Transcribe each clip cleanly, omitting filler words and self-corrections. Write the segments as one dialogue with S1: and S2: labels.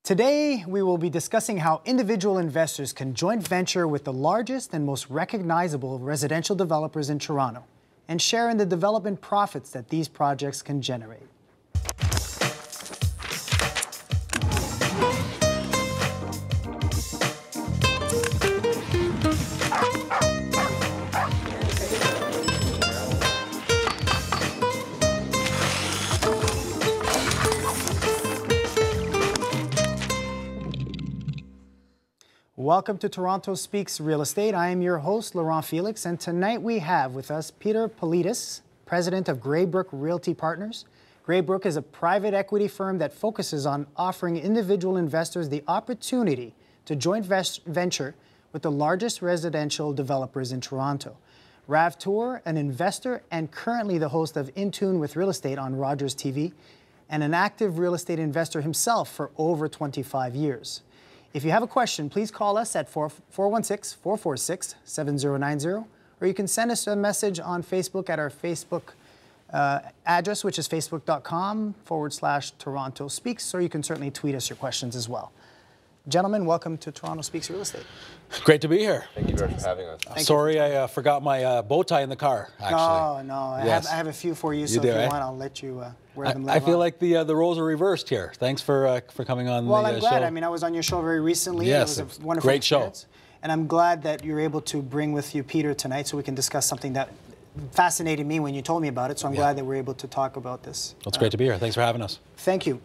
S1: Today, we will be discussing how individual investors can joint venture with the largest and most recognizable residential developers in Toronto and share in the development profits that these projects can generate. Welcome to Toronto Speaks Real Estate. I am your host, Laurent Felix, and tonight we have with us Peter Politis, president of Greybrook Realty Partners. Greybrook is a private equity firm that focuses on offering individual investors the opportunity to joint venture with the largest residential developers in Toronto. Rav Tour, an investor and currently the host of In Tune with Real Estate on Rogers TV, and an active real estate investor himself for over 25 years. If you have a question, please call us at 416-446-7090, or you can send us a message on Facebook at our Facebook address, which is facebook.com/Toronto Speaks, or you can certainly tweet us your questions as well. Gentlemen, welcome to Toronto Speaks Real Estate.
S2: Great to be here.
S3: Thank you very much for having us.
S2: Sorry, I forgot my bow tie in the car, actually.
S1: No.
S2: Yes.
S1: I have a few for you, so
S2: You do,
S1: if you
S2: eh?
S1: want, I'll let you wear them later
S2: I feel
S1: on.
S2: like the roles are reversed here. Thanks for coming on
S1: Well,
S2: the
S1: I'm glad.
S2: show.
S1: I mean, I was on your show very recently.
S2: Yes,
S1: it was a wonderful
S2: great show.
S1: experience. And I'm glad that you're able to bring with you Peter tonight so we can discuss something that fascinated me when you told me about it. So I'm glad that we're able to talk about this.
S2: Well, it's great to be here. Thanks for having us.
S1: Thank you.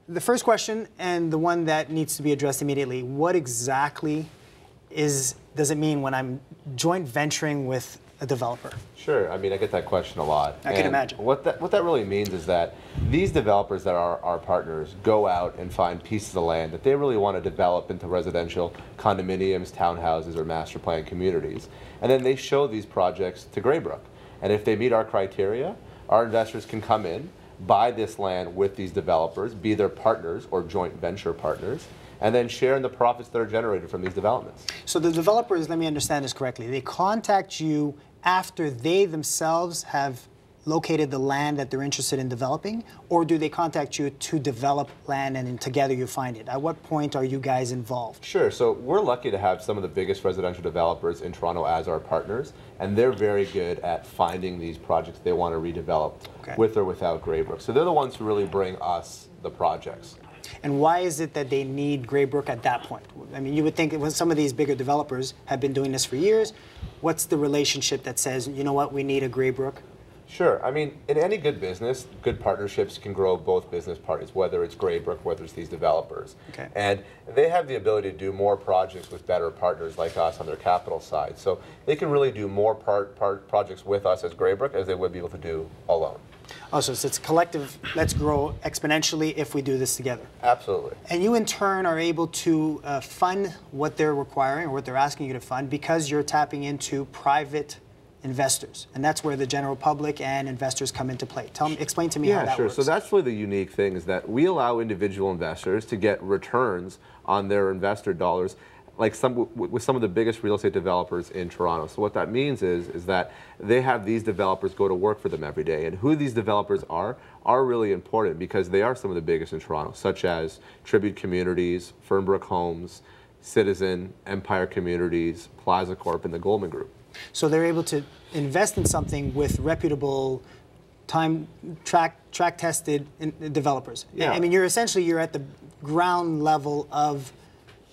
S1: The first question, and the one that needs to be addressed immediately, what exactly does it mean when I'm joint venturing with a developer?
S3: Sure. I mean, I get that question a lot.
S1: I can imagine.
S3: What that really means is that these developers that are our partners go out and find pieces of land that they really want to develop into residential condominiums, townhouses, or master plan communities. And then they show these projects to Greybrook. And if they meet our criteria, our investors can come in, buy this land with these developers, be their partners or joint venture partners, and then share in the profits that are generated from these developments.
S1: So the developers, let me understand this correctly, they contact you after they themselves have located the land that they're interested in developing, or do they contact you to develop land and then together you find it? At what point are you guys involved?
S3: Sure. So we're lucky to have some of the biggest residential developers in Toronto as our partners, and they're very good at finding these projects they want to redevelop with or without Greybrook. So they're the ones who really bring us the projects.
S1: And why is it that they need Greybrook at that point? I mean, you would think that when some of these bigger developers have been doing this for years, what's the relationship that says, you know what, we need a Greybrook?
S3: Sure. I mean, in any good business, good partnerships can grow both business parties, whether it's Greybrook, whether it's these developers.
S1: Okay.
S3: And they have the ability to do more projects with better partners like us on their capital side. So they can really do more projects with us as Greybrook as they would be able to do alone.
S1: Oh, so it's collective, let's grow exponentially if we do this together.
S3: Absolutely.
S1: And you in turn are able to fund what they're requiring or what they're asking you to fund because you're tapping into private investors, and that's where the general public and investors come into play. Explain to me how that works.
S3: So that's really the unique thing is that we allow individual investors to get returns on their investor dollars, like with some of the biggest real estate developers in Toronto. So what that means is that they have these developers go to work for them every day, and who these developers are really important because they are some of the biggest in Toronto, such as Tribute Communities, Fernbrook Homes, Citizen, Empire Communities, Plaza Corp, and the Goldman Group.
S1: So they're able to invest in something with reputable, track-tested developers.
S3: Yeah.
S1: I mean, you're at the ground level of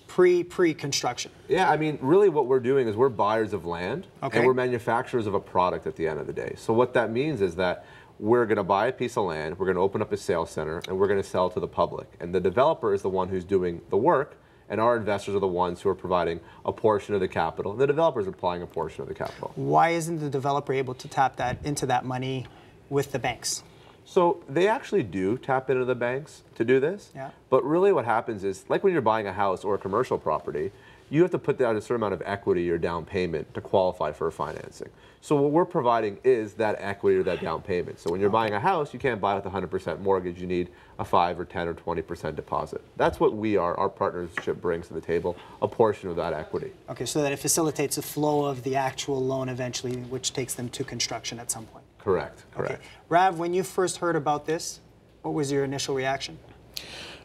S1: pre-construction.
S3: Yeah, I mean, really what we're doing is we're buyers of land,
S1: Okay.
S3: and we're manufacturers of a product at the end of the day. So what that means is that we're going to buy a piece of land, we're going to open up a sales center, and we're going to sell to the public. And the developer is the one who's doing the work, and our investors are the ones who are providing a portion of the capital, and the developers are applying a portion of the capital.
S1: Why isn't the developer able to tap into that money with the banks?
S3: So they actually do tap into the banks to do this,
S1: Yeah.
S3: but really what happens is, like when you're buying a house or a commercial property, you have to put down a certain amount of equity or down payment to qualify for financing. So what we're providing is that equity or that down payment. So when you're buying a house, you can't buy with a 100% mortgage. You need a 5 or 10 or 20% deposit. That's what our partnership brings to the table, a portion of that equity.
S1: Okay, so that it facilitates the flow of the actual loan eventually, which takes them to construction at some point.
S3: Correct.
S1: Okay. Rav, when you first heard about this, what was your initial reaction?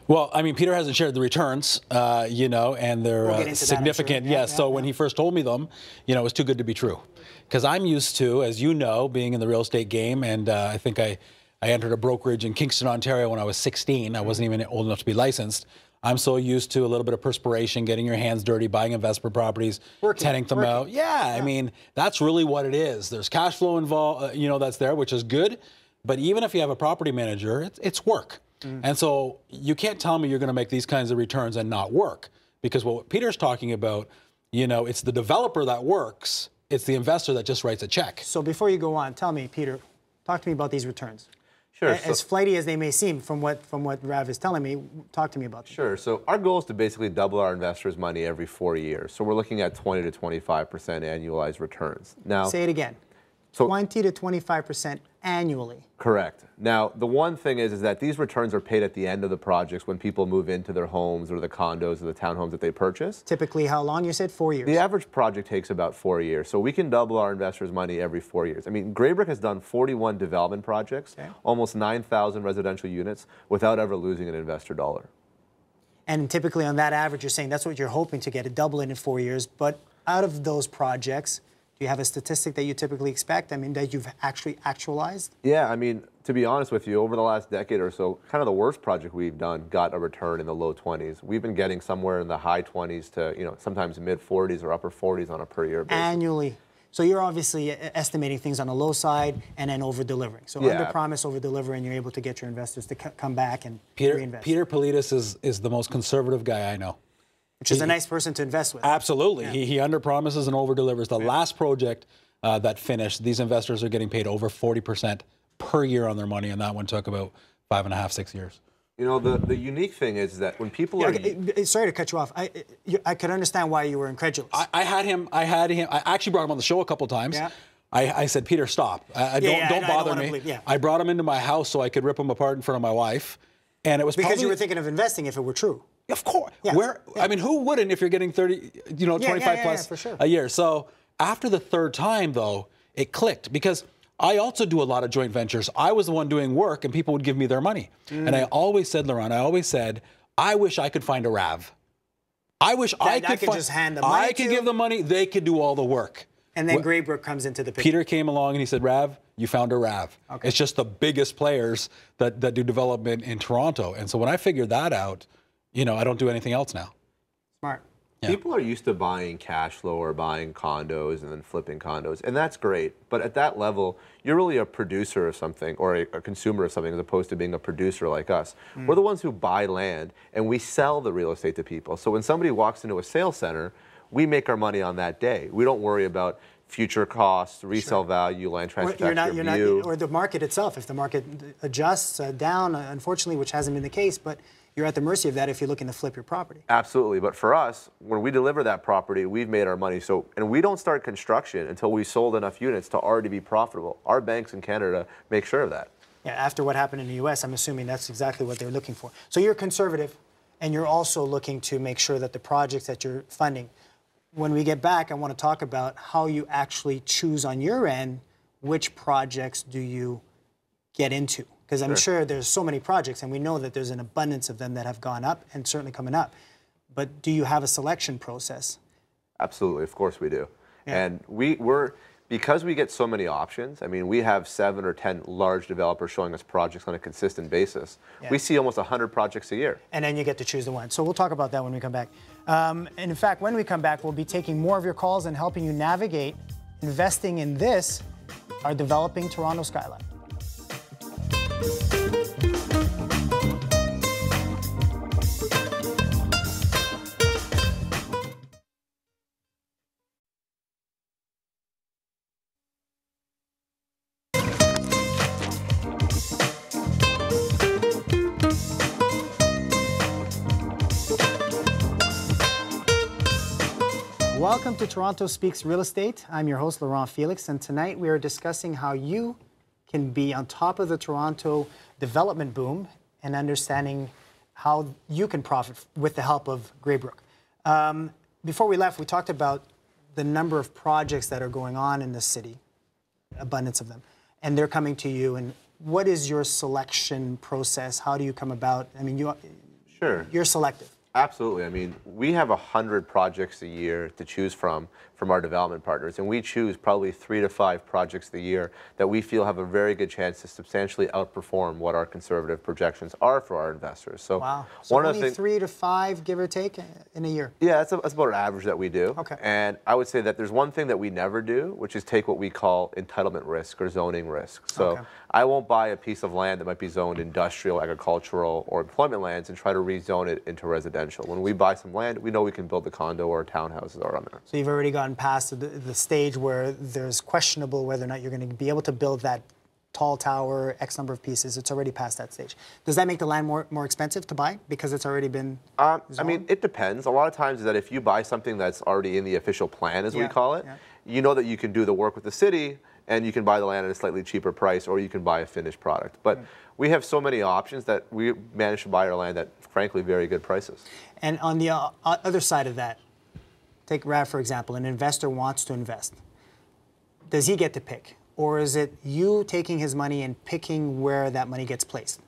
S2: Well, I mean, Peter hasn't shared the returns, you know, and they're
S1: We'll get into that, I'm
S2: significant.
S1: sure. Yeah,
S2: Yes. So when he first told me them, you know, it was too good to be true. Because I'm used to, as you know, being in the real estate game, and I think I entered a brokerage in Kingston, Ontario when I was 16. I wasn't even old enough to be licensed. I'm so used to a little bit of perspiration, getting your hands dirty, buying investment properties, tenanting them out. Yeah, I mean, that's really what it is. There's cash flow involved, you know, that's there, which is good. But even if you have a property manager, it's work. And so you can't tell me you're going to make these kinds of returns and not work. Because what Peter's talking about, you know, it's the developer that works. It's the investor that just writes a check.
S1: So before you go on, tell me, Peter, talk to me about these returns.
S3: Sure.
S1: As flighty as they may seem from what Rav is telling me, talk to me about them.
S3: Sure. So our goal is to basically double our investors' money every 4 years. So we're looking at 20 to 25% annualized returns. Now,
S1: Say it again.
S3: So
S1: 20 to 25% annually.
S3: Correct. Now, the one thing is that these returns are paid at the end of the projects when people move into their homes or the condos or the townhomes that they purchase.
S1: Typically, how long? You said 4 years.
S3: The average project takes about 4 years, so we can double our investors' money every 4 years. I mean, Graybrick has done 41 development projects, almost 9,000 residential units, without ever losing an investor dollar.
S1: And typically on that average, you're saying that's what you're hoping to get, a double in 4 years. But out of those projects, do you have a statistic that you typically expect? I mean, that you've actually actualized?
S3: Yeah, I mean, to be honest with you, over the last decade or so, kind of the worst project we've done got a return in the low 20s. We've been getting somewhere in the high 20s to, you know, sometimes mid 40s or upper 40s on a per year basis.
S1: Annually. So you're obviously estimating things on the low side and then over delivering. So under promise, over deliver, and you're able to get your investors to come back and reinvest.
S2: Peter Politis is the most conservative guy I know.
S1: Which is a nice person to invest with.
S2: Absolutely. Yeah. He under-promises and over-delivers. The last project that finished, these investors are getting paid over 40% per year on their money, and that one took about 5.5, 6 years.
S3: You know, the unique thing is that when people are...
S1: Sorry to cut you off. I could understand why you were incredulous.
S2: I had him. I actually brought him on the show a couple times. Yeah. I said, Peter, stop. Don't bother me. I brought him into my house so I could rip him apart in front of my wife. And it was
S1: because you were thinking of investing if it were true.
S2: Of course. Yeah. I mean, who wouldn't if you're getting 30, you know, 25 plus
S1: for sure.
S2: a year? So after the third time, though, it clicked because I also do a lot of joint ventures. I was the one doing work, and people would give me their money. And I always said, Laurent, I wish I could find a Rav. I wish I could
S1: just hand the money.
S2: I could give the money. They could do all the work.
S1: And then Graybrick comes into the picture.
S2: Peter came along and he said, Rav, you found a Rav. Okay. It's just the biggest players that do development in Toronto. And so when I figured that out, you know, I don't do anything else now.
S1: Smart.
S3: Yeah. People are used to buying cash flow or buying condos and then flipping condos, and that's great. But at that level, you're really a producer of something or a consumer of something as opposed to being a producer like us. We're the ones who buy land and we sell the real estate to people. So when somebody walks into a sales center, we make our money on that day. We don't worry about future costs, resale value, land transfer tax,
S1: or the market itself. If the market adjusts down, unfortunately, which hasn't been the case, but you're at the mercy of that if you're looking to flip your property.
S3: Absolutely, but for us, when we deliver that property, we've made our money. So, and we don't start construction until we sold enough units to already be profitable. Our banks in Canada make sure of that.
S1: Yeah, after what happened in the U.S., I'm assuming that's exactly what they're looking for. So you're conservative, and you're also looking to make sure that the projects that you're funding. When we get back, I want to talk about how you actually choose on your end which projects do you get into. Because I'm sure there's so many projects, and we know that there's an abundance of them that have gone up and certainly coming up. But do you have a selection process?
S3: Absolutely, of course we do. Yeah. And because we get so many options, I mean, we have 7 or 10 large developers showing us projects on a consistent basis. Yeah. We see almost 100 projects a year.
S1: And then you get to choose the one. So we'll talk about that when we come back. And in fact, when we come back, we'll be taking more of your calls and helping you navigate investing in this, our developing Toronto skyline. Welcome to Toronto Speaks Real Estate. I'm your host, Laurent Felix, and tonight we are discussing how you can be on top of the Toronto development boom and understanding how you can profit with the help of Graybrick. Before we left, we talked about the number of projects that are going on in the city, abundance of them, and they're coming to you. And what is your selection process? How do you come about? I mean,
S3: Sure.
S1: You're selective.
S3: Absolutely. I mean, we have 100 projects a year to choose from our development partners, and we choose probably 3 to 5 projects a year that we feel have a very good chance to substantially outperform what our conservative projections are for our investors. So,
S1: Wow. So
S3: one of
S1: only
S3: the things,
S1: 3 to 5, give or take, in a year.
S3: yeah, that's about an average that we do.
S1: Okay.
S3: And I would say that there's one thing that we never do, which is take what we call entitlement risk or zoning risk. So
S1: Okay.
S3: I won't buy a piece of land that might be zoned industrial, agricultural, or employment lands and try to rezone it into residential. When we buy some land, we know we can build a condo or townhouses around there.
S1: So you've already gotten past the stage where there's questionable whether or not you're going to be able to build that tall tower, X number of pieces. It's already past that stage. Does that make the land more expensive to buy because it's already been
S3: I
S1: zoned?
S3: mean, it depends. A lot of times is that if you buy something that's already in the official plan, as we
S1: Yeah,
S3: call it,
S1: yeah.
S3: you know that you can do the work with the city and you can buy the land at a slightly cheaper price, or you can buy a finished product. But we have so many options that we manage to buy our land at, frankly, very good prices.
S1: And on the other side of that, take RAV, for example, an investor wants to invest. Does he get to pick? Or is it you taking his money and picking where that money gets placed?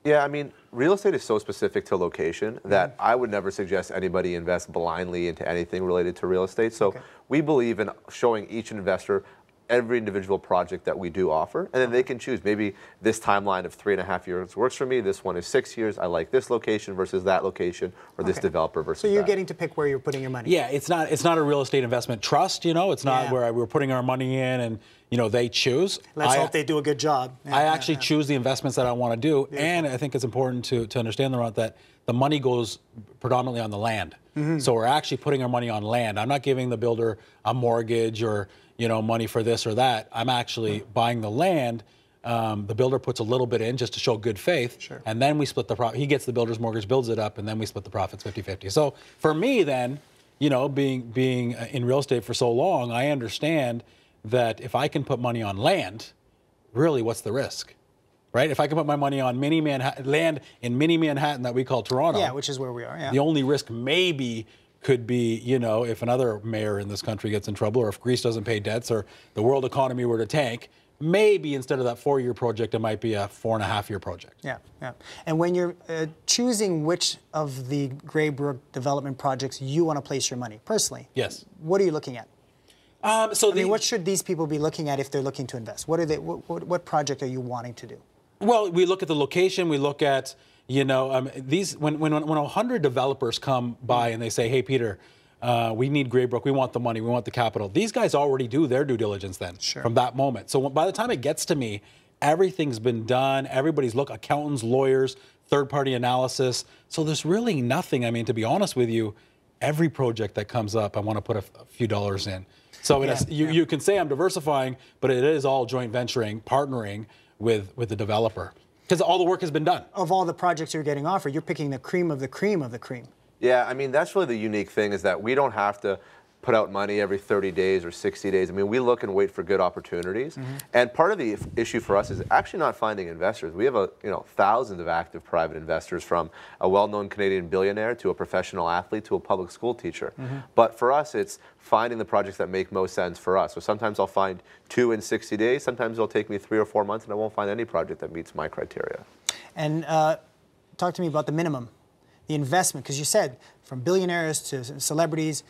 S3: Yeah, I mean, real estate is so specific to location that I would never suggest anybody invest blindly into anything related to real estate. So we believe in showing each investor every individual project that we do offer, and then they can choose. Maybe this timeline of 3.5 years works for me. This one is 6 years. I like this location versus that location, or this developer versus
S1: So you're
S3: that.
S1: getting to pick where you're putting your money.
S2: Yeah, it's not a real estate investment trust. You know, it's not
S1: Yeah.
S2: where we're putting our money in and they choose.
S1: Let's hope they do a good job. Yeah,
S2: I
S1: yeah,
S2: actually
S1: yeah.
S2: choose the investments that I want to do, and I think it's important to understand, Laurent, that the money goes predominantly on the land. So we're actually putting our money on land. I'm not giving the builder a mortgage or money for this or that. I'm actually buying the land. The builder puts a little bit in just to show good faith,
S1: Sure.
S2: and then we split the profit. He gets the builder's mortgage, builds it up, and then we split the profits 50-50. So for me, then, being in real estate for so long, I understand that if I can put money on land, really, what's the risk, right? If I can put my money on land in mini Manhattan that we call Toronto,
S1: Yeah, which is where we are. Yeah.
S2: the only risk maybe could be, if another mayor in this country gets in trouble, or if Greece doesn't pay debts, or the world economy were to tank, maybe instead of that 4-year project, it might be a 4.5-year project.
S1: Yeah, yeah. And when you're choosing which of the Graybrook development projects you want to place your money, personally,
S2: Yes.
S1: what are you looking at?
S2: So
S1: I mean, what should these people be looking at if they're looking to invest? What are they? What project are you wanting to do?
S2: Well, we look at the location. We look at, these when 100 developers come by and they say, "Hey, Peter, we need Graybrook. We want the money. We want the capital." These guys already do their due diligence then from that moment. So by the time it gets to me, everything's been done. Everybody's accountants, lawyers, third-party analysis. So there's really nothing. I mean, to be honest with you, every project that comes up, I want to put a few dollars in. So you can say I'm diversifying, but it is all joint venturing, partnering with the developer, because all the work has been done.
S1: Of all the projects you're getting offered, you're picking the cream of the cream of the cream.
S3: Yeah, I mean, that's really the unique thing, is that we don't have to put out money every 30 days or 60 days. I mean, we look and wait for good opportunities. And part of the issue for us is actually not finding investors. We have thousands of active private investors, from a well-known Canadian billionaire to a professional athlete to a public school teacher. But for us, it's finding the projects that make most sense for us. So sometimes I'll find 2 in 60 days. Sometimes it'll take me 3 or 4 months, and I won't find any project that meets my criteria.
S1: And talk to me about the minimum, the investment, because you said from billionaires to celebrities.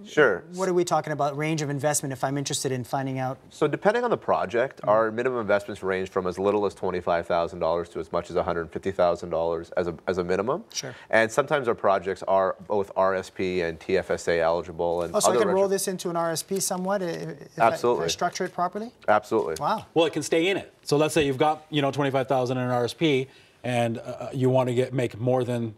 S3: Sure.
S1: What are we talking about, range of investment, if I'm interested in finding out?
S3: So depending on the project, our minimum investments range from as little as $25,000 to as much as $150,000 as a minimum.
S1: Sure.
S3: And sometimes our projects are both RSP and TFSA eligible. And
S1: Oh, so I
S3: other
S1: can roll this into an RSP somewhat if
S3: Absolutely.
S1: I structure it properly?
S3: Absolutely.
S1: Wow.
S2: Well, it can stay in it. So let's say you've got 25,000 in an RSP, and you want to make more than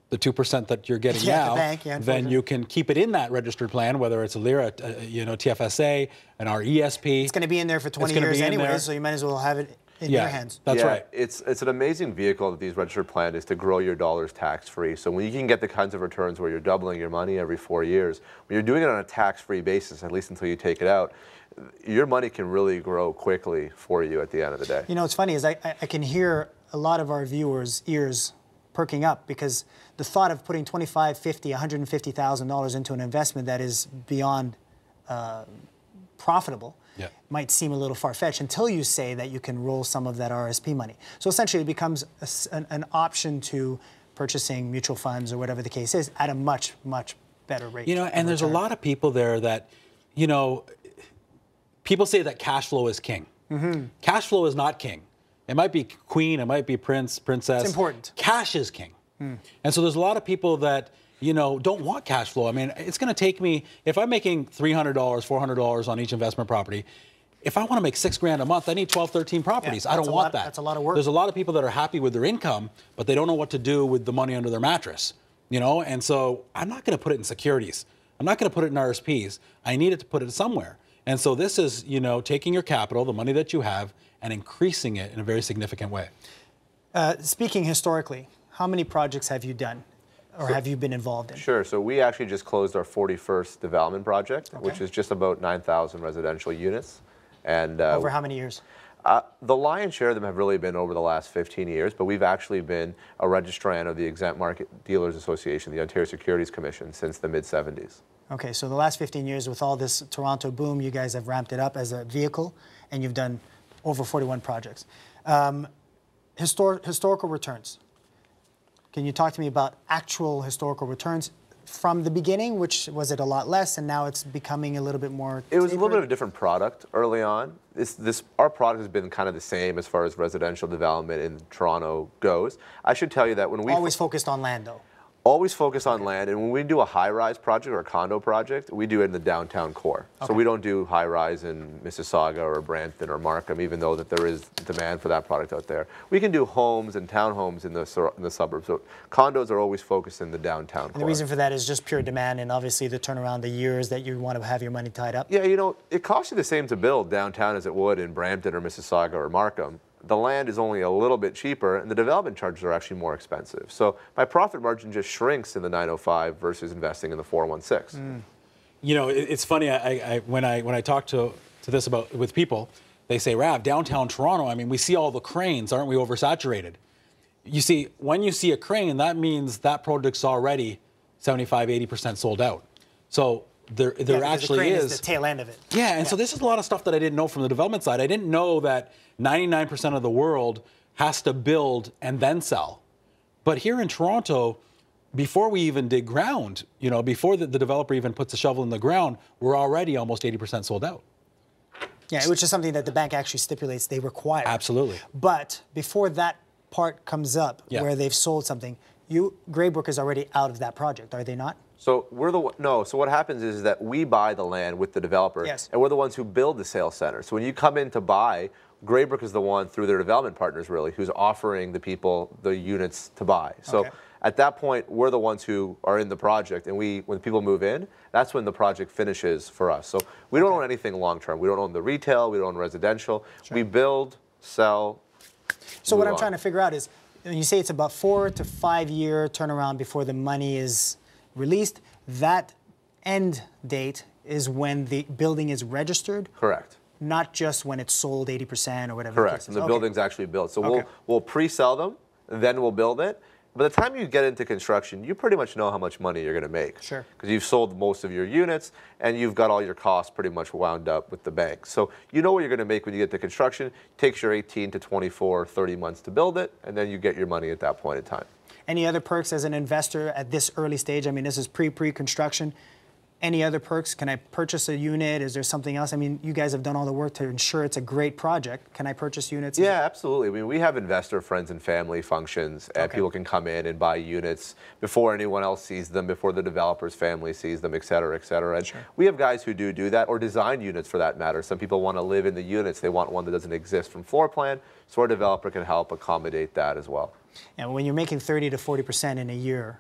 S2: the 2% that you're getting
S1: Yeah, the
S2: now,
S1: bank, yeah,
S2: then
S1: unfortunately.
S2: you can keep it in that registered plan, whether it's a LIRA, TFSA, an RESP.
S1: It's going to be in there for 20
S2: It's gonna
S1: years
S2: be in
S1: anyway,
S2: there.
S1: so you might as well have it in
S2: Yeah,
S1: your hands.
S2: That's
S3: Yeah,
S2: right.
S3: It's an amazing vehicle that these registered plans is to grow your dollars tax-free. So when you can get the kinds of returns where you're doubling your money every 4 years, when you're doing it on a tax-free basis, at least until you take it out, your money can really grow quickly for you at the end of the day.
S1: You know, what's funny is I can hear a lot of our viewers' ears perking up, because the thought of putting $25,000, $50,000, $150,000 into an investment that is beyond profitable might seem a little far-fetched until you say that you can roll some of that RSP money. So essentially it becomes an option to purchasing mutual funds or whatever the case is at a much, much better rate.
S2: You know, and there's a lot of people there that, you know, people say that cash flow is king. Cash flow is not king. It might be queen, it might be prince, princess.
S1: It's important.
S2: Cash is king. And so there's a lot of people that, you know, don't want cash flow. I mean, it's going to take me, if I'm making $300, $400 on each investment property, if I want to make $6,000 a month, I need 12, 13 properties. I don't want that.
S1: That's a lot of work.
S2: There's a lot of people that are happy with their income, but they don't know what to do with the money under their mattress, you know? And so I'm not going to put it in securities. I'm not going to put it in RSPs. I need it to put it somewhere. And so this is, you know, taking your capital, the money that you have, and increasing it in a very significant way.
S1: Speaking historically, how many projects have you done or have you been involved in?
S3: Sure. So we actually just closed our 41st development project, which is just about 9,000 residential units. And
S1: Over how many years?
S3: The lion's share of them have really been over the last 15 years, but we've actually been a registrant of the Exempt Market Dealers Association, the Ontario Securities Commission, since the mid-70s.
S1: Okay, so the last 15 years with all this Toronto boom, you guys have ramped it up as a vehicle, and you've done over 41 projects. Historical returns. Can you talk to me about actual historical returns from the beginning, which was it a lot less, and now it's becoming a little bit more
S3: It was a little bit of a different product early on. Our product has been kind of the same as far as residential development in Toronto goes. I should tell you that when we
S1: always focused on land, though.
S3: Always focus on land, and when we do a high-rise project or a condo project, we do it in the downtown core. So we don't do high-rise in Mississauga or Brampton or Markham, even though that there is demand for that product out there. We can do homes and townhomes in the suburbs. So condos are always focused in the downtown core.
S1: And the reason for that is just pure demand, and obviously the turnaround, the years that you want to have your money tied up.
S3: Yeah, you know, it costs you the same to build downtown as it would in Brampton or Mississauga or Markham. The land is only a little bit cheaper, and the development charges are actually more expensive. So my profit margin just shrinks in the 905 versus investing in the 416.
S2: You know, it's funny. When I talk to this about with people, they say, "Rav, downtown Toronto. I mean, we see all the cranes. Aren't we oversaturated?" You see, when you see a crane, that means that project's already 75, 80% sold out. So there actually
S1: the crane
S2: is
S1: the tail end of it.
S2: Yeah, and so this is a lot of stuff that I didn't know from the development side. I didn't know that 99% of the world has to build and then sell. But here in Toronto, before we even dig ground, you know, before the developer even puts a shovel in the ground, we're already almost 80% sold out.
S1: Yeah, which is something that the bank actually stipulates they require.
S2: Absolutely.
S1: But before that part comes up, where they've sold something, Graybrook is already out of that project, are they not?
S3: So So what happens is that we buy the land with the developer, and we're the ones who build the sales center. So when you come in to buy, Graybrook is the one, through their development partners really, who's offering the people the units to buy. So at that point, we're the ones who are in the project, and when people move in, that's when the project finishes for us. So we don't own anything long term. We don't own the retail. We don't own residential. We build, sell.
S1: So what I'm trying to figure out is, when you say it's about 4 to 5 year turnaround before the money is released, that end date is when the building is registered?
S3: Correct.
S1: Not just when it's sold 80% or whatever.
S3: Correct. And the building's actually built. So we'll pre-sell them, then we'll build it. By the time you get into construction, you pretty much know how much money you're going to make.
S1: Sure.
S3: Because you've sold most of your units, and you've got all your costs pretty much wound up with the bank. So you know what you're going to make when you get to construction. It takes your 18 to 24, 30 months to build it, and then you get your money at that point in time.
S1: Any other perks as an investor at this early stage? I mean, this is pre-construction. Any other perks? Can I purchase a unit? Is there something else? I mean, you guys have done all the work to ensure it's a great project. Can I purchase units?
S3: Yeah, absolutely. I mean, we have investor friends and family functions, and people can come in and buy units before anyone else sees them, before the developer's family sees them, et cetera, et cetera. And we have guys who do that, or design units for that matter. Some people want to live in the units. They want one that doesn't exist from floor plan, so our developer can help accommodate that as well.
S1: And when you're making 30 to 40% in a year,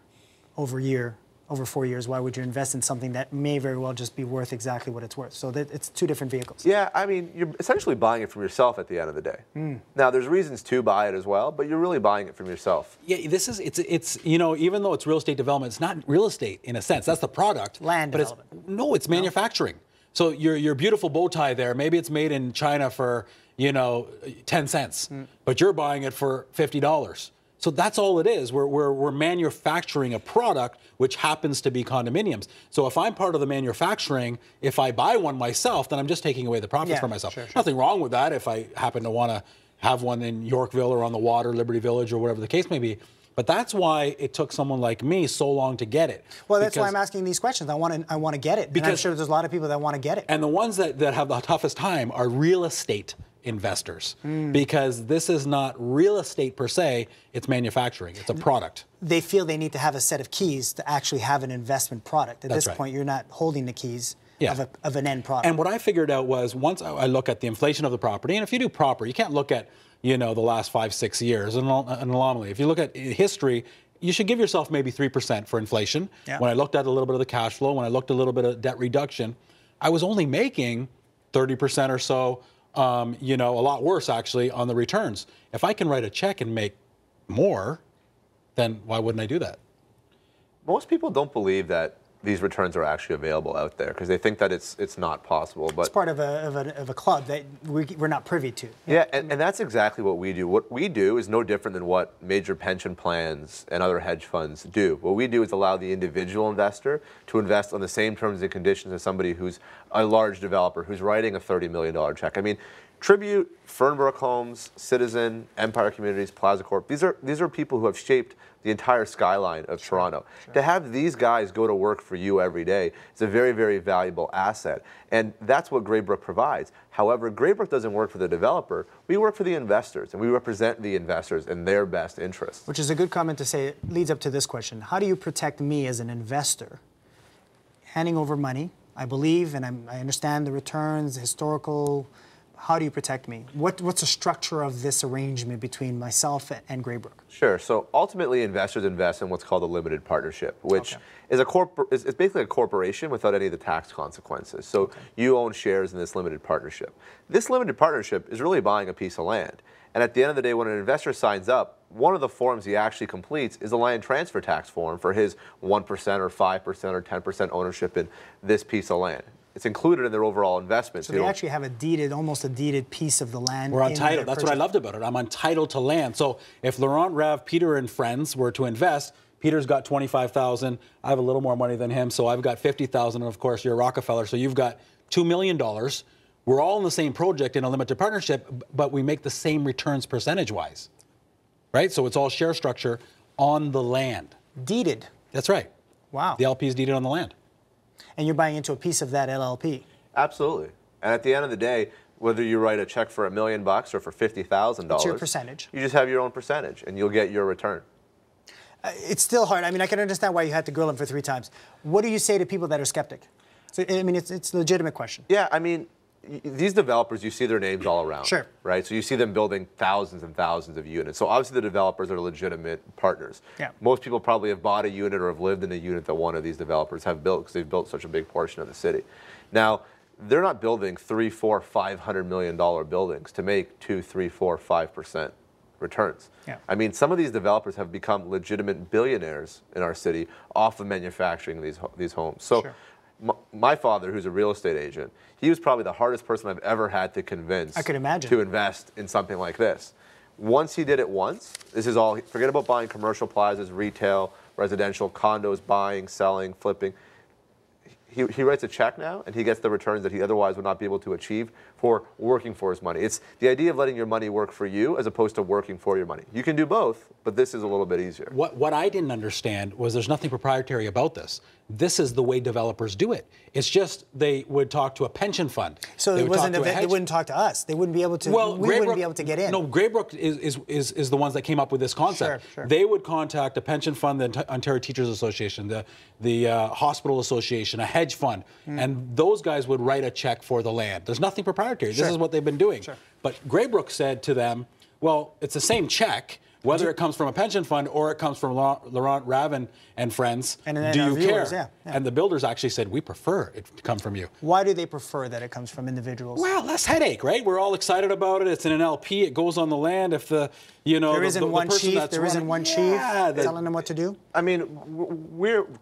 S1: over 4 years, why would you invest in something that may very well just be worth exactly what it's worth? So it's two different vehicles.
S3: Yeah, I mean, you're essentially buying it from yourself at the end of the day. Now, there's reasons to buy it as well, but you're really buying it from yourself.
S2: Yeah, it's you know, even though it's real estate development, it's not real estate in a sense. That's the product.
S1: Land
S2: but
S1: development.
S2: No, it's manufacturing. So your beautiful bow tie there, maybe it's made in China for, you know, 10 cents, but you're buying it for $50. So that's all it is. We're manufacturing a product which happens to be condominiums. So if I'm part of the manufacturing, if I buy one myself, then I'm just taking away the profits for myself. Sure. Nothing wrong with that if I happen to want to have one in Yorkville or on the water, Liberty Village or whatever the case may be. But that's why it took someone like me so long to get it.
S1: Well, that's why I'm asking these questions. I want to get it. Because I'm sure there's a lot of people that want to get it.
S2: And the ones that have the toughest time are real estate investors, because this is not real estate per se, it's manufacturing, it's a product.
S1: They feel they need to have a set of keys to actually have an investment product. At
S2: That's
S1: this
S2: right.
S1: point, you're not holding the keys of an end product.
S2: And what I figured out was, once I look at the inflation of the property, and if you do proper, you can't look at, the last 5-6 years, an anomaly. If you look at history, you should give yourself maybe 3% for inflation.
S1: Yeah.
S2: When I looked at a little bit of the cash flow, when I looked at a little bit of debt reduction, I was only making 30% or so, a lot worse actually on the returns. If I can write a check and make more, then why wouldn't I do that?
S3: Most people don't believe that these returns are actually available out there because they think that it's not possible. But
S1: it's part of a club that we're not privy to.
S3: Yeah, and that's exactly what we do. What we do is no different than what major pension plans and other hedge funds do. What we do is allow the individual investor to invest on the same terms and conditions as somebody who's a large developer who's writing a $30 million check. I mean, Tribute, Fernbrook Homes, Citizen, Empire Communities, Plaza Corp. These are people who have shaped the entire skyline of Toronto. Sure. To have these guys go to work for you every day is a very, very valuable asset. And that's what Graybrook provides. However, Graybrook doesn't work for the developer. We work for the investors, and we represent the investors in their best interests.
S1: Which is a good comment to say. It leads up to this question. How do you protect me as an investor handing over money? I believe, and I understand the returns, historical. How do you protect me? What's the structure of this arrangement between myself and Graybrook?
S3: Sure. So ultimately, investors invest in what's called a limited partnership, which is it's basically a corporation without any of the tax consequences. So you own shares in this limited partnership. This limited partnership is really buying a piece of land. And at the end of the day, when an investor signs up, one of the forms he actually completes is a land transfer tax form for his 1% or 5% or 10% ownership in this piece of land. It's included in their overall investment.
S1: So they actually have almost a deeded piece of the land.
S2: We're on title. That's what I loved about it. I'm on title to land. So if Laurent, Rav, Peter, and friends were to invest, Peter's got $25,000. I have a little more money than him, so I've got $50,000. And of course, you're a Rockefeller, so you've got $2 million. We're all in the same project in a limited partnership, but we make the same returns percentage-wise, right? So it's all share structure on the land.
S1: Deeded.
S2: That's right.
S1: Wow.
S2: The LP is deeded on the land.
S1: And you're buying into a piece of that LLP.
S3: Absolutely. And at the end of the day, whether you write a check for $1 million or for $50,000,
S1: it's your percentage.
S3: You just have your own percentage, and you'll get your return.
S1: It's still hard. I mean, I can understand why you had to grill him for 3 times. What do you say to people that are skeptic? So, I mean, it's a legitimate question.
S3: Yeah, I mean, these developers, you see their names all around.
S1: Sure.
S3: Right? So you see them building thousands and thousands of units. So obviously the developers are legitimate partners.
S1: Yeah.
S3: Most people probably have bought a unit or have lived in a unit that one of these developers have built because they've built such a big portion of the city. Now, they're not building $300, $400, $500 million buildings to make 2%, 3%, 4%, 5% returns.
S1: Yeah.
S3: I mean, some of these developers have become legitimate billionaires in our city off of manufacturing these homes. So.
S1: Sure.
S3: My father, who's a real estate agent, he was probably the hardest person I've ever had to convince
S1: I could imagine.
S3: to invest in something like this. Once he did it once, this is all, forget about buying commercial plazas, retail, residential, condos, buying, selling, flipping. He writes a check now, and he gets the returns that he otherwise would not be able to achieve for working for his money. It's the idea of letting your money work for you as opposed to working for your money. You can do both, but this is a little bit easier.
S2: What I didn't understand was there's nothing proprietary about this. This is the way developers do it. It's just they would talk to a pension fund.
S1: So
S2: they
S1: it wasn't they wouldn't talk to us. They wouldn't be able to.
S2: Well,
S1: we wouldn't be able to get in.
S2: No, Graybrook is the ones that came up with this concept.
S1: Sure.
S2: They would contact a pension fund, the Ontario Teachers Association, the Hospital Association, a hedge fund, and those guys would write a check for the land. There's nothing proprietary. This is what they've been doing.
S1: Sure.
S2: But Graybrook said to them, well, it's the same check, whether it comes from a pension fund or it comes from Laurent Ravin and friends.
S1: And then
S2: do you
S1: viewers,
S2: care?
S1: yeah.
S2: And the builders actually said, we prefer it to come from you.
S1: Why do they prefer that it comes from individuals?
S2: Well, less headache, right? We're all excited about it. It's in an LP. It goes on the land. If the,
S1: there isn't one chief. There isn't one chief telling them what to do.
S3: I mean,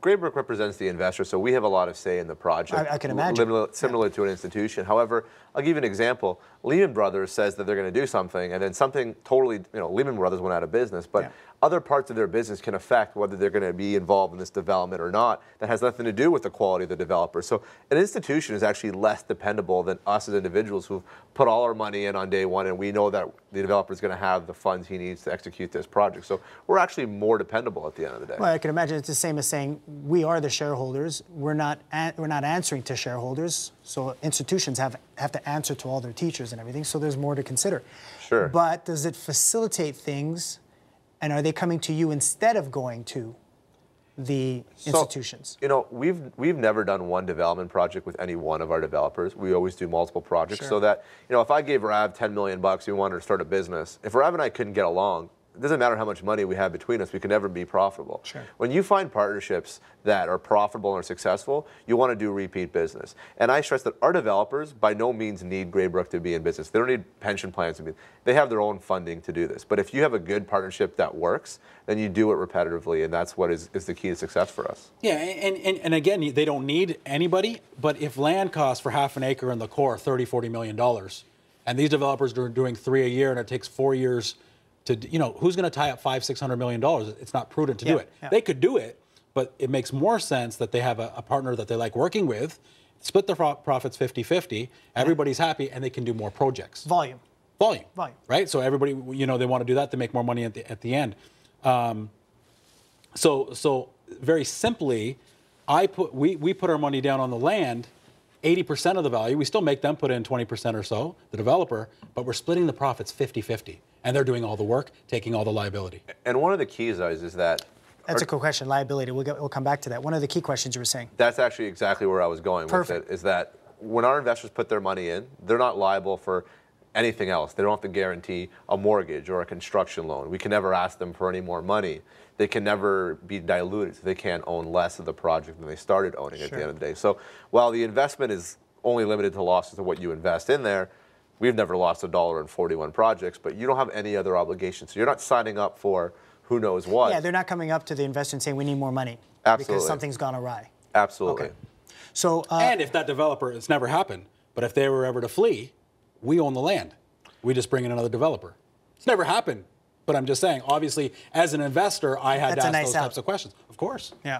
S3: Graybrook represents the investor, so we have a lot of say in the project.
S1: I can imagine.
S3: Similar to an institution. However, I'll give you an example. Lehman Brothers says that they're going to do something, and then something totally, Lehman Brothers went out of business, but
S1: Yeah.
S3: other parts of their business can affect whether they're going to be involved in this development or not. That has nothing to do with the quality of the developer. So an institution is actually less dependable than us as individuals who've put all our money in on day one, and we know that the developer is going to have the funds he needs to execute this project. So we're actually more dependable at the end of the day.
S1: Well, I can imagine it's the same as saying we are the shareholders. We're not answering to shareholders. So institutions have to answer to all their teachers and everything. So there's more to consider.
S3: Sure.
S1: But does it facilitate things? And are they coming to you instead of going to the institutions?
S3: You know, we've never done one development project with any one of our developers. We always do multiple projects,
S1: Sure.
S3: so that, you know, if I gave Rav 10 million bucks, we wanted to start a business. If Rav and I couldn't get along, it doesn't matter how much money we have between us, we can never be profitable.
S1: Sure.
S3: When you find partnerships that are profitable and are successful, you want to do repeat business. And I stress that our developers by no means need Graybrook to be in business. They don't need pension plans to be. They have their own funding to do this. But if you have a good partnership that works, then you do it repetitively, and that's what is the key to success for us.
S2: Yeah, and again, they don't need anybody, but if land costs for half an acre in the core $30-40 million, and these developers are doing 3 a year, and it takes 4 years to, you know, who's going to tie up $500-600 million? It's not prudent to do it.
S1: Yeah.
S2: They could do it, but it makes more sense that they have a partner that they like working with, split the profits 50-50, everybody's happy, and they can do more projects.
S1: Volume.
S2: Volume.
S1: Volume.
S2: Right? So everybody, you know, they want to do that to make more money at the end. So very simply, we put our money down on the land, 80% of the value. We still make them put in 20% or so, the developer, but we're splitting the profits 50-50. And they're doing all the work, taking all the liability.
S3: And one of the keys is that
S1: That's a cool question, liability. We'll come back to that. One of the key questions you were saying.
S3: that's actually exactly where I was going
S1: Perfect.
S3: with it, is that when our investors put their money in, they're not liable for anything else. They don't have to guarantee a mortgage or a construction loan. We can never ask them for any more money. They can never be diluted, so they can't own less of the project than they started owning at the end of the day. So while the investment is only limited to losses of what you invest in there, we've never lost $1 in 41 projects, but you don't have any other obligations. So you're not signing up for who knows what.
S1: Yeah, they're not coming up to the investor and saying we need more money.
S3: Absolutely.
S1: Because something's gone awry.
S3: Absolutely.
S1: Okay. So,
S2: And if that developer, it's never happened, but if they were ever to flee, we own the land. We just bring in another developer. It's never happened, but I'm just saying, obviously, as an investor, I had to ask those types of questions. Of course.
S1: yeah.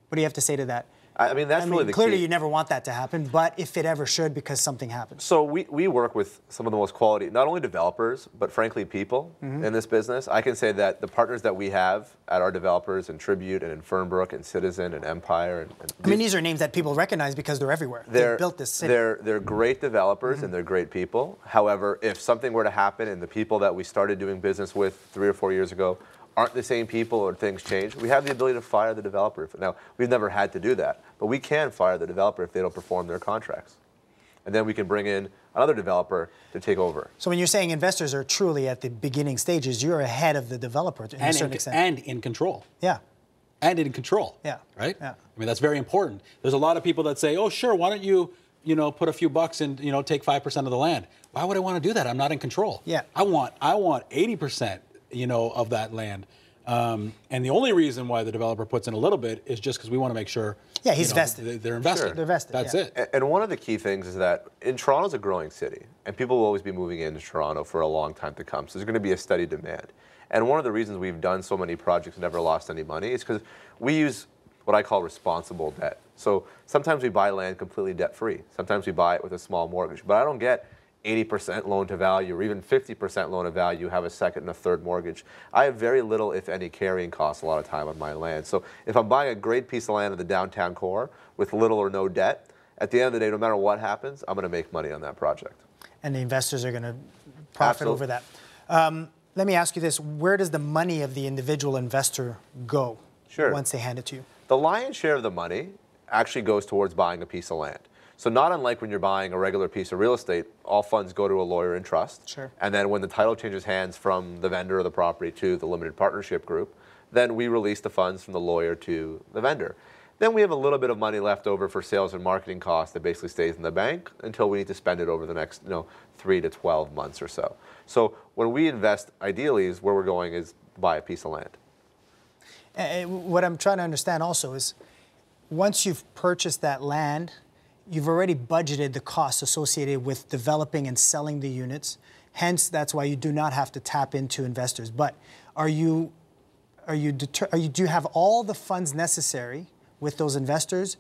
S1: What do you have to say to that?
S3: I mean, that's really the
S1: clearly
S3: key.
S1: you never want that to happen, but if it ever should because something happens.
S3: So we work with some of the most quality, not only developers, but frankly people in this business. I can say that the partners that we have at our developers in Tribute and in Fernbrook and Citizen and Empire.
S1: I mean, these are names that people recognize because they're everywhere. They've built this city.
S3: They're great developers and they're great people. However, if something were to happen and the people that we started doing business with 3 or 4 years ago aren't the same people or things change, we have the ability to fire the developer. Now, we've never had to do that, but we can fire the developer if they don't perform their contracts. And then we can bring in another developer to take over.
S1: So when you're saying investors are truly at the beginning stages, you're ahead of the developer to a certain extent.
S2: And in control.
S1: Yeah.
S2: And in control.
S1: Yeah.
S2: Right?
S1: Yeah.
S2: I mean, that's very important. There's a lot of people that say, oh, sure, why don't you, put a few bucks and, take 5% of the land. Why would I want to do that? I'm not in control.
S1: Yeah.
S2: I want 80%, of that land. And the only reason why the developer puts in a little bit is just because we want to make sure
S1: Yeah, he's vested.
S2: They're invested.
S3: Sure.
S1: They're vested,
S2: That's
S1: yeah.
S2: it.
S3: And one of the key things is that Toronto's a growing city, and people will always be moving into Toronto for a long time to come. So there's going to be a steady demand. And one of the reasons we've done so many projects and never lost any money is because we use what I call responsible debt. So sometimes we buy land completely debt-free. Sometimes we buy it with a small mortgage. But I don't get 80% loan to value or even 50% loan to value, have a second and a third mortgage. I have very little, if any, carrying costs a lot of time on my land. So if I'm buying a great piece of land in the downtown core with little or no debt, at the end of the day, no matter what happens, I'm going to make money on that project.
S1: And the investors are going to profit over that. Let me ask you this. Where does the money of the individual investor go once they hand it to you?
S3: The lion's share of the money actually goes towards buying a piece of land. So not unlike when you're buying a regular piece of real estate, all funds go to a lawyer in trust.
S1: Sure.
S3: And then when the title changes hands from the vendor of the property to the limited partnership group, then we release the funds from the lawyer to the vendor. Then we have a little bit of money left over for sales and marketing costs that basically stays in the bank until we need to spend it over the next 3 to 12 months or so. So when we invest, ideally, is where we're going is buy a piece of land.
S1: What I'm trying to understand also is once you've purchased that land, you've already budgeted the costs associated with developing and selling the units. Hence, that's why you do not have to tap into investors. But do you have all the funds necessary with those investors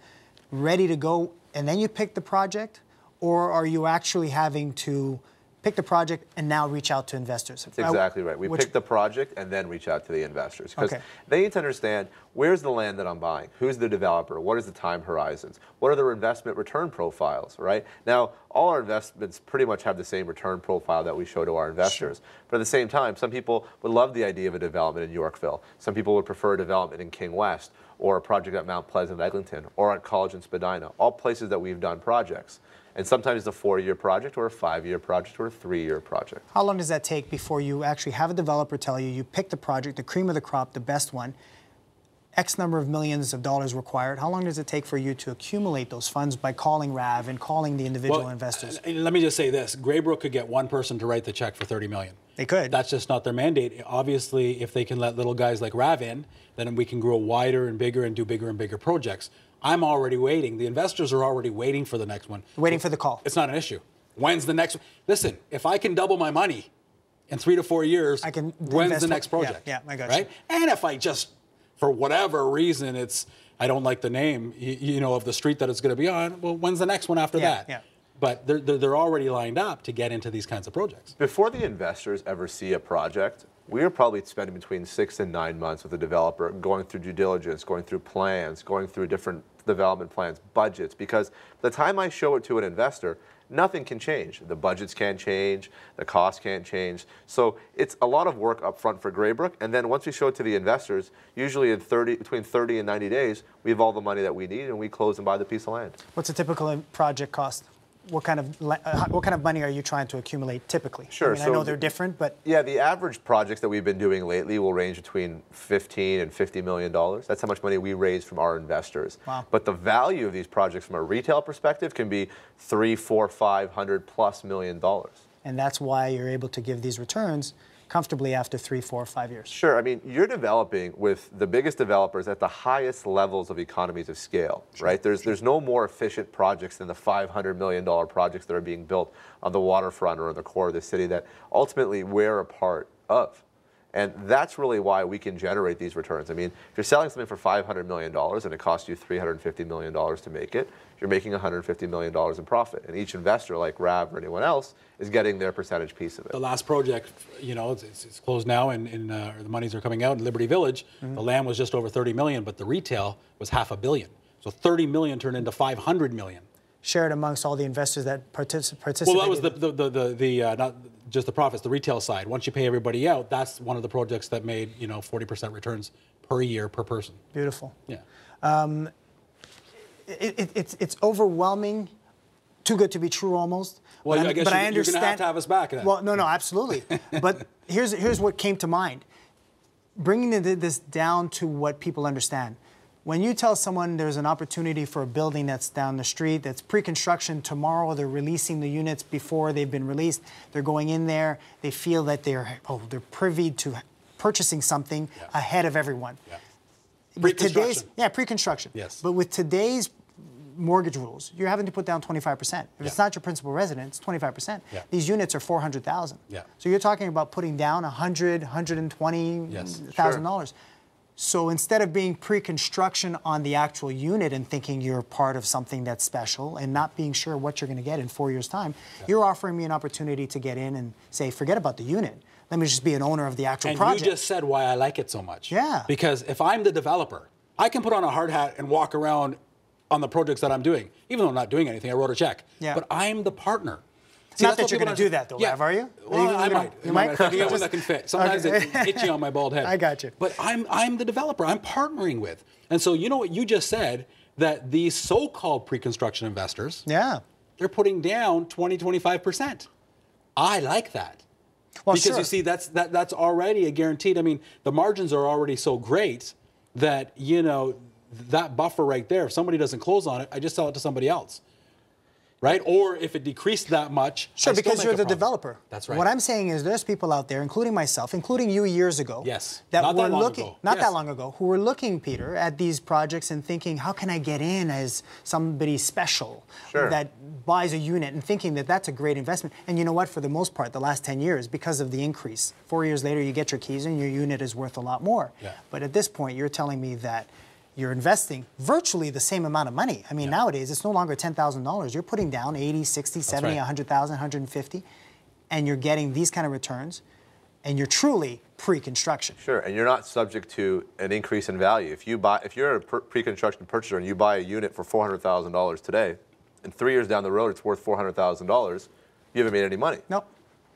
S1: ready to go, and then you pick the project, or are you actually having to pick the project and now reach out to investors?
S3: That's exactly right. We pick the project and then reach out to the investors, because they need to understand, where's the land that I'm buying? Who's the developer? What is the time horizons? What are their investment return profiles, right? Now, all our investments pretty much have the same return profile that we show to our investors. Sure. But at the same time, some people would love the idea of a development in Yorkville. Some people would prefer a development in King West, or a project at Mount Pleasant, Eglinton, or at College and Spadina, all places that we've done projects. And sometimes it's a 4-year project, or a 5-year project, or a 3-year project.
S1: How long does that take before you actually have a developer tell you, you pick the project, the cream of the crop, the best one, X number of millions of dollars required? How long does it take for you to accumulate those funds by calling RAV and calling the individual investors?
S2: Let me just say this. Graybrook could get one person to write the check for $30 million.
S1: They could.
S2: That's just not their mandate. Obviously, if they can let little guys like RAV in, then we can grow wider and do bigger and bigger projects. I'm already waiting. The investors are already waiting for the next one.
S1: Waiting for the call.
S2: It's not an issue. When's the next one? Listen, if I can double my money in 3 to 4 years, when's the next project?
S1: Yeah, I got
S2: right?
S1: you.
S2: And if I just, for whatever reason, I don't like the name, of the street that it's going to be on, well, when's the next one after that?
S1: Yeah.
S2: But they're already lined up to get into these kinds of projects.
S3: Before the investors ever see a project, we are probably spending between 6 and 9 months with the developer, going through due diligence, going through plans, going through different development plans, budgets, because the time I show it to an investor, nothing can change. The budgets can't change, the costs can't change. So it's a lot of work up front for Graybrook, and then once we show it to the investors, usually between 30 and 90 days, we have all the money that we need, and we close and buy the piece of land.
S1: What's a typical project cost? What kind of money are you trying to accumulate typically?
S3: Sure.
S1: I know they're different, but
S3: yeah, the average projects that we've been doing lately will range between $15 and $50 million. That's how much money we raise from our investors.
S1: Wow.
S3: But the value of these projects from a retail perspective can be $300, $400, $500+ million.
S1: And that's why you're able to give these returns comfortably after 3, 4, 5 years.
S3: Sure. I mean, you're developing with the biggest developers at the highest levels of economies of scale, right? There's no more efficient projects than the $500 million projects that are being built on the waterfront or in the core of the city that ultimately we're a part of. And that's really why we can generate these returns. I mean, if you're selling something for $500 million and it costs you $350 million to make it, you're making $150 million in profit. And each investor, like RAV or anyone else, is getting their percentage piece of it.
S2: The last project, it's closed now, and the monies are coming out in Liberty Village. Mm-hmm. The land was just over $30 million, but the retail was $500 million. So $30 million turned into $500 million.
S1: Shared amongst all the investors that participated.
S2: Well, that was the not just the profits, the retail side. Once you pay everybody out, that's one of the projects that made 40% returns per year per person.
S1: Beautiful.
S2: Yeah.
S1: It's overwhelming, too good to be true almost.
S2: Well, I guess
S1: but
S2: you're
S1: I understand.
S2: Going to have to have us back then.
S1: Well, no, absolutely. But here's what came to mind. Bringing this down to what people understand. When you tell someone there's an opportunity for a building that's down the street, that's pre-construction, tomorrow they're releasing the units before they've been released, they're going in there, they feel that they're privy to purchasing something ahead of everyone.
S2: Yeah.
S1: Pre-construction. Pre-construction.
S2: Yes.
S1: But with today's mortgage rules, you're having to put down 25%. If it's not your principal residence, it's 25%.
S2: Yeah.
S1: These units are $400,000.
S2: Yeah.
S1: So you're talking about putting down $100,000, $120,000. So instead of being pre-construction on the actual unit and thinking you're part of something that's special and not being sure what you're going to get in 4 years' time, you're offering me an opportunity to get in and say, forget about the unit. Let me just be an owner of the actual project.
S2: And you just said why I like it so much.
S1: Yeah.
S2: Because if I'm the developer, I can put on a hard hat and walk around on the projects that I'm doing. Even though I'm not doing anything, I wrote a check.
S1: Yeah.
S2: But I'm the partner.
S1: See, not that you're going to do that, though, Rav, are you?
S2: Well, I might.
S1: You might?
S2: I think one that can fit. Sometimes it hits you on my bald head.
S1: I got you.
S2: But I'm the developer. I'm partnering with. And so you know what you just said, that these so-called pre-construction investors, they're putting down 20, 25%. I like that.
S1: Well,
S2: because you see, that's already a guaranteed. I mean, the margins are already so great that, that buffer right there, if somebody doesn't close on it, I just sell it to somebody else. right? Or if it decreased that much,
S1: Sure,
S2: I still
S1: because
S2: make
S1: you're
S2: a
S1: the
S2: profit.
S1: developer.
S2: That's right.
S1: What I'm saying is there's people out there, including myself, including you years ago,
S2: Yes.
S1: that
S2: Not
S1: were
S2: that long
S1: looking,
S2: ago.
S1: not
S2: Yes.
S1: that long ago, who were looking, Peter, at these projects and thinking, how can I get in as somebody special
S3: Sure.
S1: that buys a unit, and thinking that that's a great investment. And you know what? For the most part, the last 10 years, because of the increase, 4 years later, you get your keys and your unit is worth a lot more.
S2: Yeah.
S1: But at this point, you're telling me that you're investing virtually the same amount of money. I mean, nowadays, it's no longer $10,000. You're putting down 80, 60, 70,
S2: right.
S1: 100,000, 150, and you're getting these kind of returns, and you're truly pre-construction.
S3: Sure, and you're not subject to an increase in value. If you're a pre-construction purchaser and you buy a unit for $400,000 today, and 3 years down the road it's worth $400,000, you haven't made any money.
S1: Nope.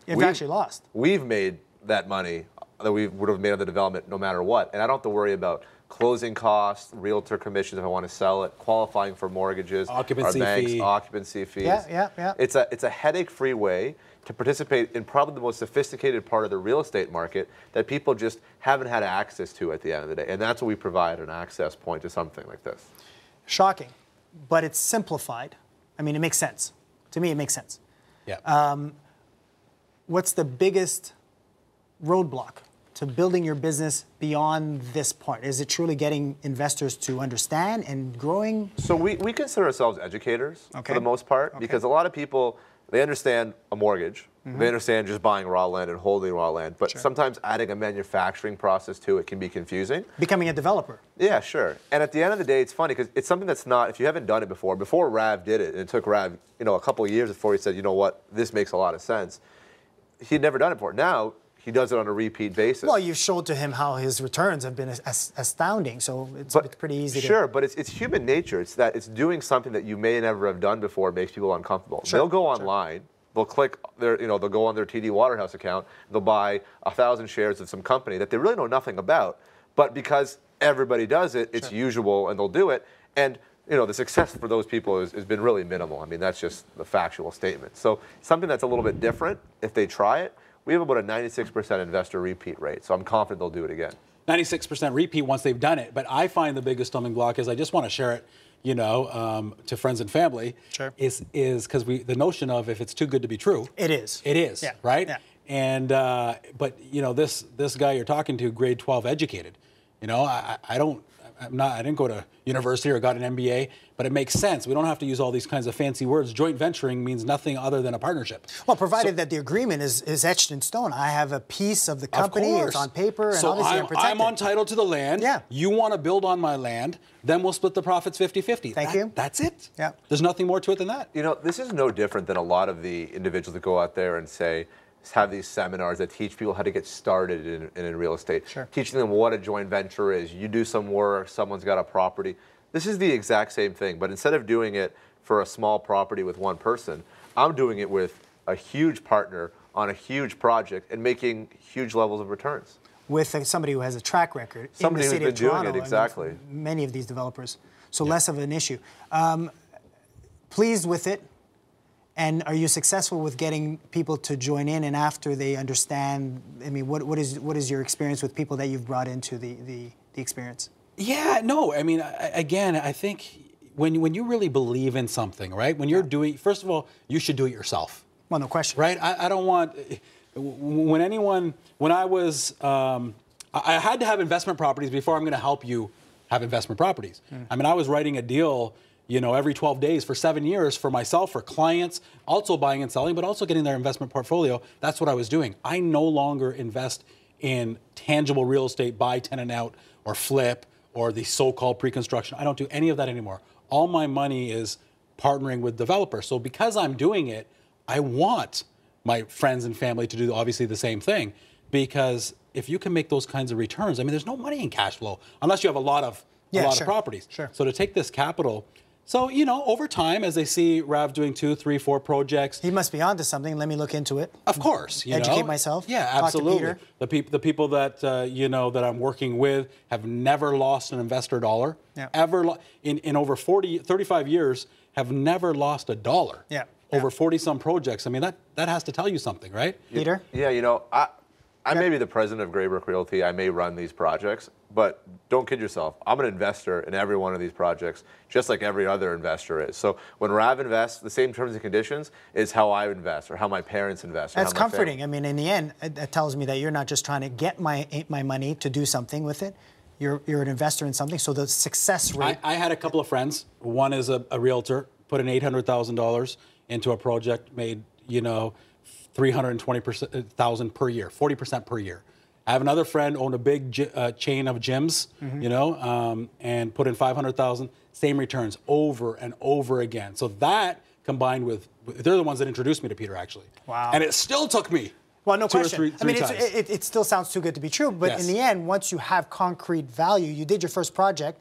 S1: You've
S3: We've-
S1: actually lost.
S3: We've made that money that we would have made on the development no matter what, and I don't have to worry about closing costs, realtor commissions if I want to sell it, qualifying for mortgages,
S2: Occupancy
S3: our banks,
S2: fee.
S3: occupancy fees.
S1: Yeah.
S3: It's a headache-free way to participate in probably the most sophisticated part of the real estate market that people just haven't had access to at the end of the day, and that's what we provide, an access point to something like this.
S1: Shocking, but it's simplified. I mean, it makes sense. To me, it makes sense.
S2: Yeah.
S1: What's the biggest roadblock to building your business beyond this point? Is it truly getting investors to understand and growing?
S3: So we consider ourselves educators
S1: Okay.
S3: for the most part,
S1: Okay.
S3: because a lot of people, they understand a mortgage, they understand just buying raw land and holding raw land, but
S1: Sure.
S3: sometimes adding a manufacturing process to it can be confusing.
S1: Becoming a developer.
S3: Yeah, sure. And at the end of the day, it's funny because it's something that's not, if you haven't done it before Rav did it, and it took Rav, a couple of years before he said, you know what, this makes a lot of sense. He'd never done it before. Now, he does it on a repeat basis.
S1: Well, you've showed to him how his returns have been astounding, so it's pretty easy to...
S3: Sure, but it's human nature. It's that it's doing something that you may never have done before makes people uncomfortable.
S1: Sure,
S3: They'll go
S1: sure.
S3: online, they'll click their, they'll go on their TD Waterhouse account, they'll buy 1,000 shares of some company that they really know nothing about, but because everybody does it, it's usual and they'll do it. And the success for those people has been really minimal. I mean, that's just the factual statement. So something that's a little bit different, if they try it, we have about a 96% investor repeat rate. So I'm confident they'll do it again.
S2: 96% repeat once they've done it. But I find the biggest stumbling block is I just want to share it, to friends and family.
S1: Sure.
S2: Is because the notion of if it's too good to be true.
S1: It is.
S2: It is,
S1: Yeah.
S2: right?
S1: Yeah.
S2: And but this guy you're talking to, grade 12 educated. I didn't go to university or got an MBA, but it makes sense. We don't have to use all these kinds of fancy words. Joint venturing means nothing other than a partnership.
S1: Well, provided that the agreement is etched in stone. I have a piece of the company,
S2: Of course.
S1: it's on paper, and
S2: so
S1: obviously I'm protected.
S2: I'm on title to the land.
S1: Yeah.
S2: You want to build on my land, then we'll split the profits 50-50.
S1: Thank you.
S2: That's it.
S1: Yeah.
S2: There's nothing more to it than that.
S3: This is no different than a lot of the individuals that go out there and have these seminars that teach people how to get started in real estate.
S1: Sure.
S3: Teaching them what a joint venture is. You do some work, someone's got a property. This is the exact same thing, but instead of doing it for a small property with one person, I'm doing it with a huge partner on a huge project and making huge levels of returns.
S1: With somebody who has a track record
S3: Somebody
S1: in the
S3: who's
S1: city of
S3: been doing it,
S1: Toronto. I mean,
S3: exactly.
S1: many of these developers, so less of an issue. Pleased with it, and are you successful with getting people to join in? And after they understand, I mean, what is your experience with people that you've brought into the experience?
S2: Yeah, no, I mean, again, I think when you really believe in something, right? When you're doing, first of all, you should do it yourself.
S1: Well, no question.
S2: Right? I don't want, when I was, I had to have investment properties before I'm going to help you have investment properties. I mean, I was writing a deal, every 12 days for 7 years for myself, for clients, also buying and selling, but also getting their investment portfolio. That's what I was doing. I no longer invest in tangible real estate, buy, tenant out, or flip, or the so-called pre-construction. I don't do any of that anymore. All my money is partnering with developers. So because I'm doing it, I want my friends and family to do obviously the same thing, because if you can make those kinds of returns, I mean, there's no money in cash flow unless you have a lot of
S1: Sure.
S2: properties.
S1: Sure.
S2: So to take this capital, so over time, as they see Rav doing 2, 3, 4 projects,
S1: He must be onto something. Let me look into it.
S2: of course,
S1: Educate myself.
S2: Yeah,
S1: Talk to
S2: absolutely.
S1: Peter.
S2: The people that that I'm working with have never lost an investor dollar.
S1: Yeah.
S2: Ever in over 35 years have never lost a dollar.
S1: Yeah.
S2: Over 40 some projects. I mean that has to tell you something, right?
S1: Peter?
S3: Yeah, I may be the president of Graybrook Realty. I may run these projects, but don't kid yourself. I'm an investor in every one of these projects, just like every other investor is. So when Rav invests, the same terms and conditions is how I invest or how my parents invest.
S1: That's comforting. I mean, in the end, it tells me that you're not just trying to get my money to do something with it. You're an investor in something. So the success rate.
S2: I had a couple of friends. One is a realtor, put in $800,000 into a project, made, you know, $320,000 per year, 40% per year. I have another friend owned a big chain of gyms, you know, and put in $500,000, same returns over and over again. So that combined with, they're the ones that introduced me to Peter, actually.
S1: Wow.
S2: And it still took me.
S1: Well, no question.
S2: Three
S1: I mean,
S2: times.
S1: it still sounds too good to be true, but
S2: Yes.
S1: in the end, once you have concrete value, you did your first project,